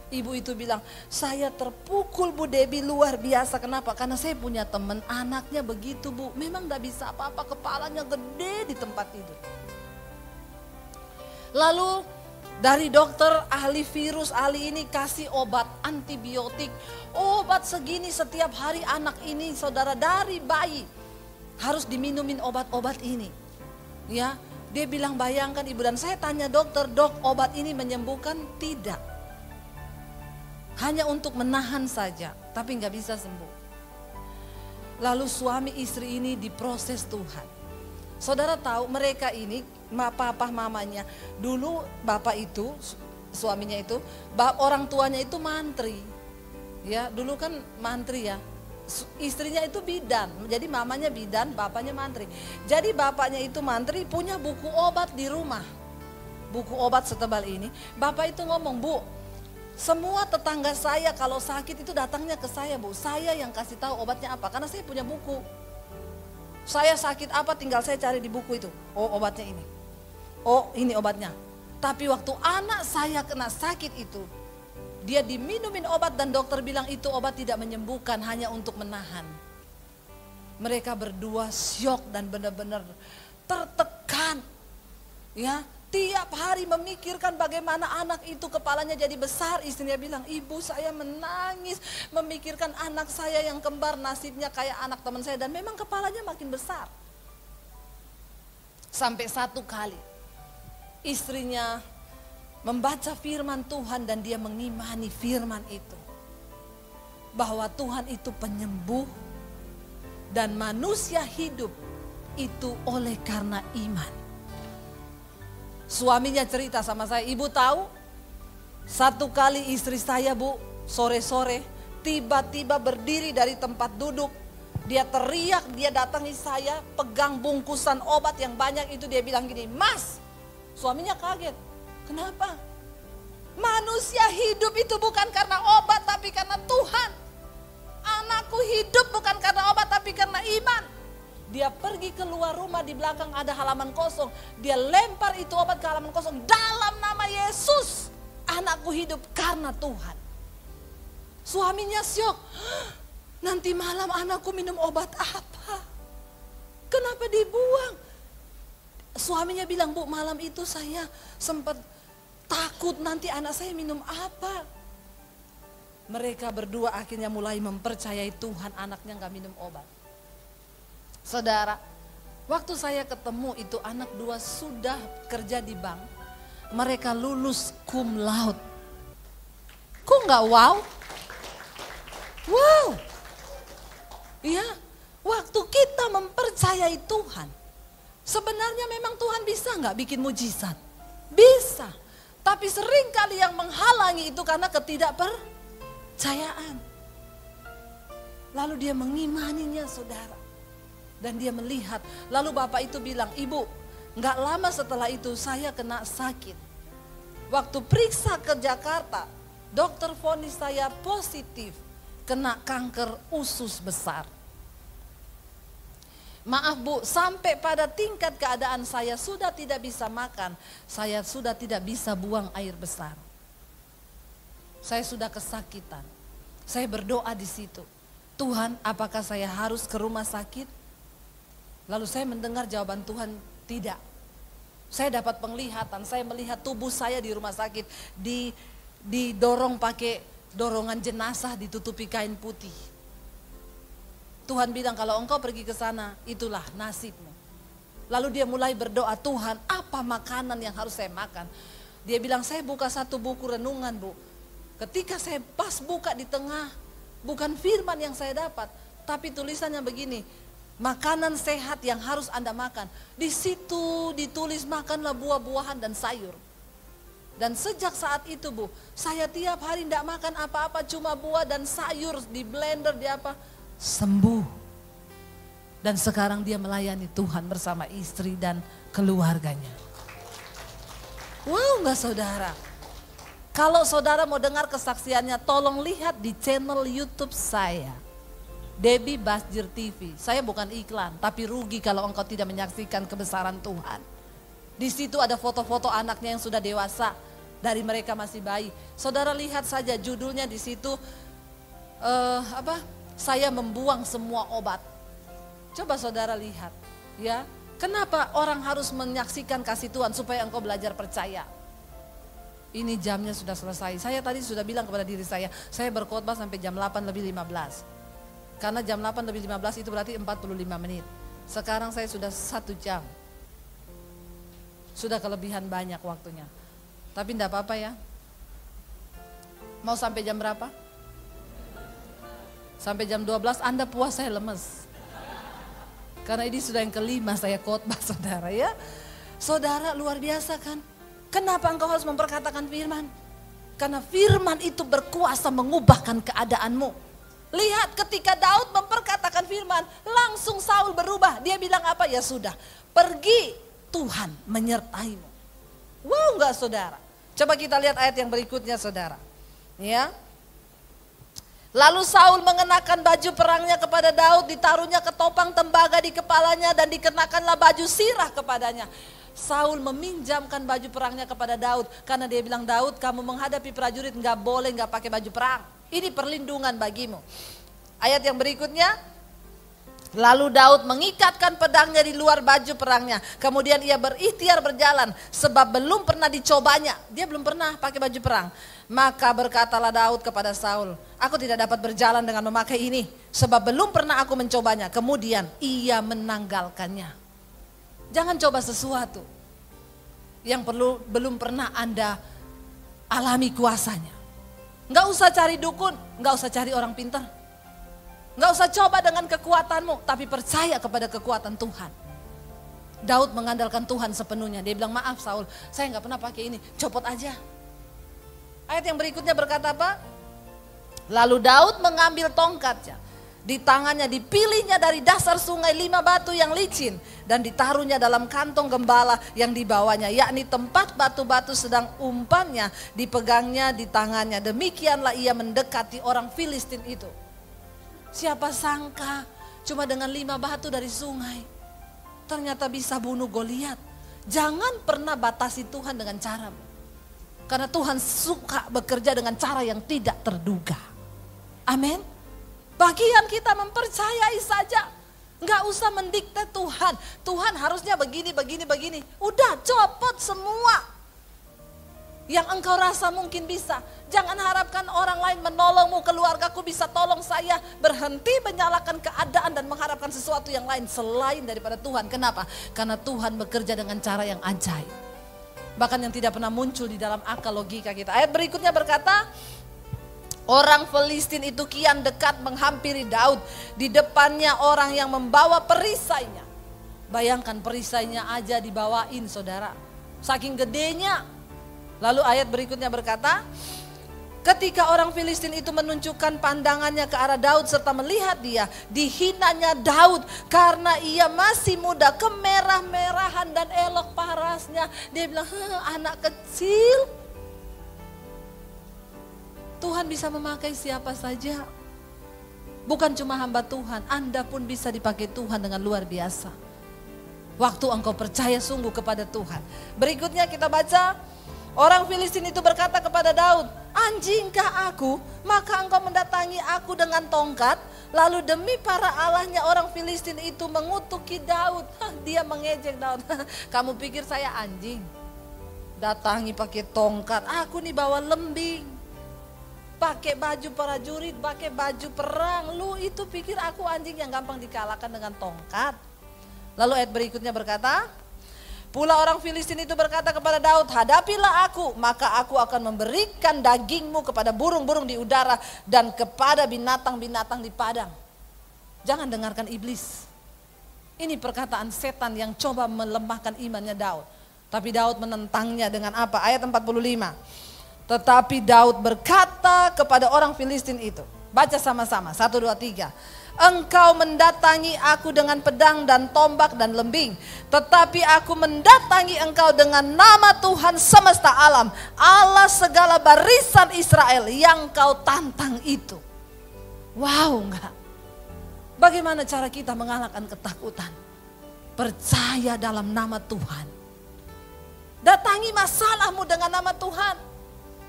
S1: Ibu itu bilang, saya terpukul Bu Debbie luar biasa. Kenapa? Karena saya punya teman, anaknya begitu Bu. Memang gak bisa apa-apa, kepalanya gede di tempat tidur. Lalu dari dokter ahli virus, ahli ini kasih obat antibiotik. Obat segini setiap hari anak ini saudara dari bayi. Harus diminumin obat-obat ini. Ya, dia bilang bayangkan ibu, dan saya tanya dokter, dok obat ini menyembuhkan? Tidak. Hanya untuk menahan saja, tapi nggak bisa sembuh. Lalu suami istri ini diproses Tuhan. Saudara tahu mereka ini, papa mamanya, dulu bapak itu, suaminya itu, orang tuanya itu mantri. Ya, dulu kan mantri ya. Istrinya itu bidan, jadi mamanya bidan, bapaknya mantri. Jadi bapaknya itu mantri, punya buku obat di rumah. Buku obat setebal ini. Bapak itu ngomong, Bu, semua tetangga saya kalau sakit itu datangnya ke saya Bu. Saya yang kasih tahu obatnya apa, karena saya punya buku. Saya sakit apa tinggal saya cari di buku itu. Oh obatnya ini. Oh ini obatnya. Tapi waktu anak saya kena sakit itu, dia diminumin obat dan dokter bilang itu obat tidak menyembuhkan, hanya untuk menahan. Mereka berdua syok dan benar-benar tertekan. Ya. Tiap hari memikirkan bagaimana anak itu kepalanya jadi besar. Istrinya bilang, ibu saya menangis memikirkan anak saya yang kembar nasibnya kayak anak teman saya. Dan memang kepalanya makin besar. Sampai satu kali istrinya membaca firman Tuhan dan dia mengimani firman itu. Bahwa Tuhan itu penyembuh dan manusia hidup itu oleh karena iman. Suaminya cerita sama saya, ibu tahu satu kali istri saya Bu sore-sore tiba-tiba berdiri dari tempat duduk. Dia teriak, dia datangi saya, pegang bungkusan obat yang banyak itu, dia bilang gini, "Mas." Suaminya kaget. Kenapa? Manusia hidup itu bukan karena obat tapi karena Tuhan. Anakku hidup bukan karena obat tapi karena iman. Dia pergi keluar rumah, di belakang ada halaman kosong. Dia lempar itu obat ke halaman kosong. Dalam nama Yesus, anakku hidup karena Tuhan. Suaminya syok. Nanti malam anakku minum obat apa? Kenapa dibuang? Suaminya bilang, "Bu, malam itu saya sempat takut nanti anak saya minum apa." Mereka berdua akhirnya mulai mempercayai Tuhan, anaknya gak minum obat. Saudara, waktu saya ketemu itu anak dua sudah kerja di bank. Mereka lulus cum laude. Kok gak wow? Wow. Ya, waktu kita mempercayai Tuhan, sebenarnya memang Tuhan bisa nggak bikin mujizat? Bisa. Tapi seringkali yang menghalangi itu karena ketidakpercayaan. Lalu dia mengimaninya, saudara. Dan dia melihat. Lalu bapak itu bilang, "Ibu, nggak lama setelah itu saya kena sakit. Waktu periksa ke Jakarta, dokter vonis saya positif kena kanker usus besar. Maaf Bu, sampai pada tingkat keadaan saya sudah tidak bisa makan, saya sudah tidak bisa buang air besar. Saya sudah kesakitan. Saya berdoa di situ. Tuhan, apakah saya harus ke rumah sakit?" Lalu saya mendengar jawaban Tuhan, tidak. Saya dapat penglihatan, saya melihat tubuh saya di rumah sakit, didorong pakai dorongan jenazah, ditutupi kain putih. Tuhan bilang, "Kalau engkau pergi ke sana, itulah nasibmu." Lalu dia mulai berdoa, "Tuhan, apa makanan yang harus saya makan?" Dia bilang, "Saya buka satu buku renungan, Bu. Ketika saya pas buka di tengah, bukan firman yang saya dapat, tapi tulisannya begini, makanan sehat yang harus Anda makan." Di situ ditulis, makanlah buah-buahan dan sayur. Dan sejak saat itu Bu, saya tiap hari tidak makan apa-apa, cuma buah dan sayur di blender, di apa, sembuh. Dan sekarang dia melayani Tuhan bersama istri dan keluarganya. Wow, enggak saudara? Kalau saudara mau dengar kesaksiannya, tolong lihat di channel YouTube saya, Debbie Basjir TV. Saya bukan iklan, tapi rugi kalau engkau tidak menyaksikan kebesaran Tuhan. Di situ ada foto-foto anaknya yang sudah dewasa, dari mereka masih bayi. Saudara lihat saja judulnya di situ, saya membuang semua obat. Coba saudara lihat, ya. Kenapa orang harus menyaksikan kasih Tuhan? Supaya engkau belajar percaya. Ini jamnya sudah selesai. Saya tadi sudah bilang kepada diri saya berkhotbah sampai jam 8:15. Karena jam 8:15 itu berarti 45 menit. Sekarang saya sudah 1 jam. Sudah kelebihan banyak waktunya. Tapi enggak apa-apa ya. Mau sampai jam berapa? Sampai jam 12 Anda puas, saya lemes. Karena ini sudah yang kelima saya khotbah saudara ya. Saudara luar biasa kan? Kenapa engkau harus memperkatakan firman? Karena firman itu berkuasa mengubahkan keadaanmu. Lihat ketika Daud memperkatakan firman, langsung Saul berubah. Dia bilang apa? Ya sudah, pergi, Tuhan menyertaimu. Wow, enggak saudara? Coba kita lihat ayat yang berikutnya saudara. Ya. Lalu Saul mengenakan baju perangnya kepada Daud, ditaruhnya ketopang tembaga di kepalanya dan dikenakanlah baju sirah kepadanya. Saul meminjamkan baju perangnya kepada Daud karena dia bilang, "Daud, kamu menghadapi prajurit enggak boleh enggak pakai baju perang. Ini perlindungan bagimu." Ayat yang berikutnya, lalu Daud mengikatkan pedangnya di luar baju perangnya. Kemudian ia berikhtiar berjalan sebab belum pernah dicobanya. Dia belum pernah pakai baju perang. Maka berkatalah Daud kepada Saul, "Aku tidak dapat berjalan dengan memakai ini sebab belum pernah aku mencobanya." Kemudian ia menanggalkannya. Jangan coba sesuatu yang belum pernah Anda alami kuasanya. Enggak usah cari dukun, enggak usah cari orang pintar. Enggak usah coba dengan kekuatanmu, tapi percaya kepada kekuatan Tuhan. Daud mengandalkan Tuhan sepenuhnya. Dia bilang, "Maaf Saul, saya enggak pernah pakai ini, copot aja." Ayat yang berikutnya berkata apa? Lalu Daud mengambil tongkatnya Di tangannya dipilihnya dari dasar sungai 5 batu yang licin dan ditaruhnya dalam kantong gembala yang dibawanya, yakni tempat batu-batu sedang umpannya dipegangnya di tangannya. Demikianlah ia mendekati orang Filistin itu. Siapa sangka cuma dengan 5 batu dari sungai ternyata bisa bunuh Goliat. Jangan pernah batasi Tuhan dengan caramu, karena Tuhan suka bekerja dengan cara yang tidak terduga. Amin. Bagian kita mempercayai saja. Enggak usah mendikte Tuhan. Tuhan harusnya begini. Udah copot semua. Yang engkau rasa mungkin bisa. Jangan harapkan orang lain menolongmu, keluargaku bisa tolong saya. Berhenti menyalahkan keadaan dan mengharapkan sesuatu yang lain selain daripada Tuhan. Kenapa? Karena Tuhan bekerja dengan cara yang ajaib. Bahkan yang tidak pernah muncul di dalam akal logika kita. Ayat berikutnya berkata, orang Filistin itu kian dekat menghampiri Daud. Di depannya orang yang membawa perisainya. Bayangkan perisainya aja dibawain saudara. Saking gedenya. Lalu ayat berikutnya berkata, ketika orang Filistin itu menunjukkan pandangannya ke arah Daud serta melihat dia, dihinanya Daud karena ia masih muda, kemerah-merahan dan elok parasnya. Dia bilang, anak kecil. Tuhan bisa memakai siapa saja. Bukan cuma hamba Tuhan, Anda pun bisa dipakai Tuhan dengan luar biasa. Waktu engkau percaya sungguh kepada Tuhan. Berikutnya kita baca, orang Filistin itu berkata kepada Daud, anjingkah aku, maka engkau mendatangi aku dengan tongkat. Lalu demi para allahnya orang Filistin itu mengutuki Daud. Dia mengejek Daud, kamu pikir saya anjing? Datangi pakai tongkat, aku nih bawa lembing. Pakai baju prajurit, pakai baju perang. Lu itu pikir aku anjing yang gampang dikalahkan dengan tongkat? Lalu ayat berikutnya berkata, pula orang Filistin itu berkata kepada Daud, hadapilah aku, maka aku akan memberikan dagingmu kepada burung-burung di udara dan kepada binatang-binatang di padang. Jangan dengarkan iblis. Ini perkataan setan yang coba melemahkan imannya Daud. Tapi Daud menentangnya dengan apa? Ayat 45. Tetapi Daud berkata kepada orang Filistin itu. Baca sama-sama, 1, 2, 3. Engkau mendatangi aku dengan pedang dan tombak dan lembing. Tetapi aku mendatangi engkau dengan nama Tuhan semesta alam, Allah segala barisan Israel yang kau tantang itu. Wow, enggak? Bagaimana cara kita mengalahkan ketakutan? Percaya dalam nama Tuhan. Datangi masalahmu dengan nama Tuhan.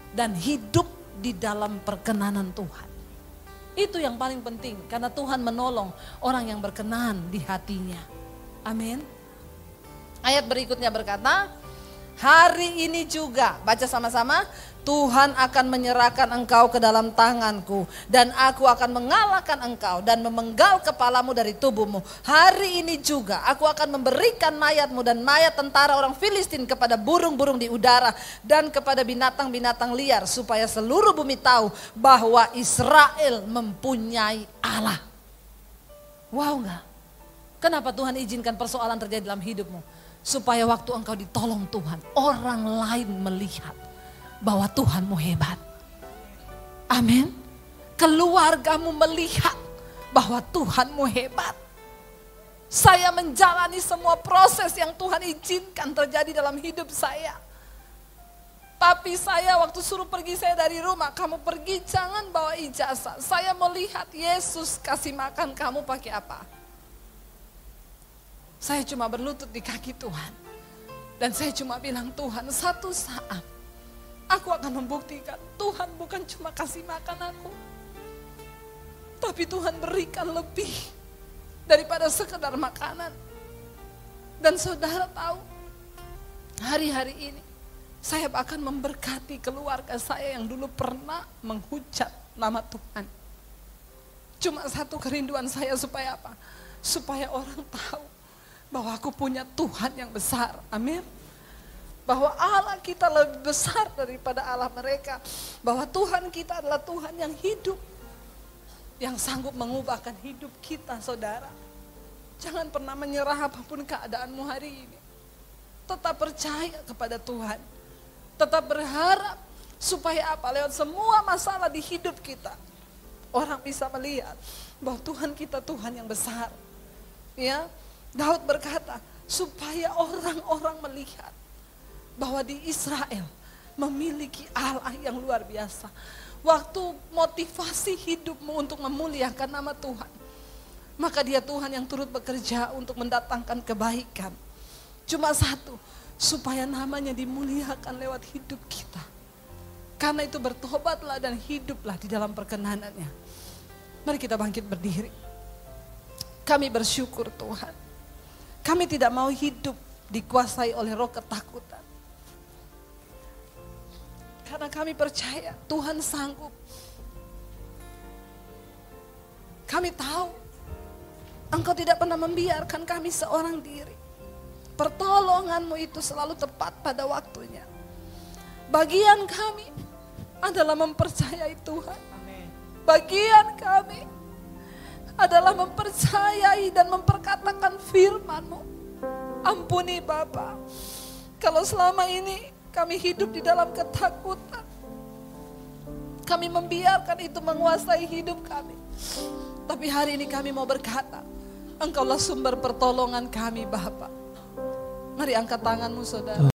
S1: Dan hidup di dalam perkenanan Tuhan. Itu yang paling penting, karena Tuhan menolong orang yang berkenan di hatinya. Amin. Ayat berikutnya berkata, hari ini juga, baca sama-sama, Tuhan akan menyerahkan engkau ke dalam tanganku dan aku akan mengalahkan engkau dan memenggal kepalamu dari tubuhmu. Hari ini juga aku akan memberikan mayatmu dan mayat tentara orang Filistin kepada burung-burung di udara dan kepada binatang-binatang liar, supaya seluruh bumi tahu bahwa Israel mempunyai Allah. Wow enggak? Kenapa Tuhan izinkan persoalan terjadi dalam hidupmu? Supaya waktu engkau ditolong Tuhan, orang lain melihat bahwa Tuhanmu hebat. Amin. Keluargamu melihat bahwa Tuhanmu hebat. Saya menjalani semua proses yang Tuhan izinkan terjadi dalam hidup saya. Papi saya waktu suruh pergi saya dari rumah, kamu pergi jangan bawa ijazah. Saya melihat Yesus kasih makan kamu pakai apa. Saya cuma berlutut di kaki Tuhan. Dan saya cuma bilang, Tuhan, satu saat aku akan membuktikan Tuhan bukan cuma kasih makan aku, tapi Tuhan berikan lebih daripada sekedar makanan. Dan saudara tahu, hari-hari ini saya akan memberkati keluarga saya yang dulu pernah menghujat nama Tuhan. Cuma satu kerinduan saya supaya apa? Supaya orang tahu bahwa aku punya Tuhan yang besar. Amin. Bahwa Allah kita lebih besar daripada Allah mereka. Bahwa Tuhan kita adalah Tuhan yang hidup. Yang sanggup mengubahkan hidup kita, saudara. Jangan pernah menyerah apapun keadaanmu hari ini. Tetap percaya kepada Tuhan. Tetap berharap supaya apa? Lewat semua masalah di hidup kita, orang bisa melihat bahwa Tuhan kita Tuhan yang besar. Ya, Daud berkata, supaya orang-orang melihat bahwa di Israel memiliki Allah yang luar biasa. Waktu motivasi hidupmu untuk memuliakan nama Tuhan, maka Dia Tuhan yang turut bekerja untuk mendatangkan kebaikan. Cuma satu, supaya namanya dimuliakan lewat hidup kita. Karena itu bertobatlah dan hiduplah di dalam perkenanan-Nya. Mari kita bangkit berdiri. Kami bersyukur Tuhan. Kami tidak mau hidup dikuasai oleh roh ketakutan. Karena kami percaya Tuhan sanggup. Kami tahu Engkau tidak pernah membiarkan kami seorang diri. Pertolongan-Mu itu selalu tepat pada waktunya. Bagian kami adalah mempercayai Tuhan. Bagian kami adalah mempercayai dan memperkatakan firman-Mu. Ampuni Bapa, kalau selama ini kami hidup di dalam ketakutan, kami membiarkan itu menguasai hidup kami. Tapi hari ini kami mau berkata, Engkaulah sumber pertolongan kami Bapa. Mari angkat tanganmu saudara.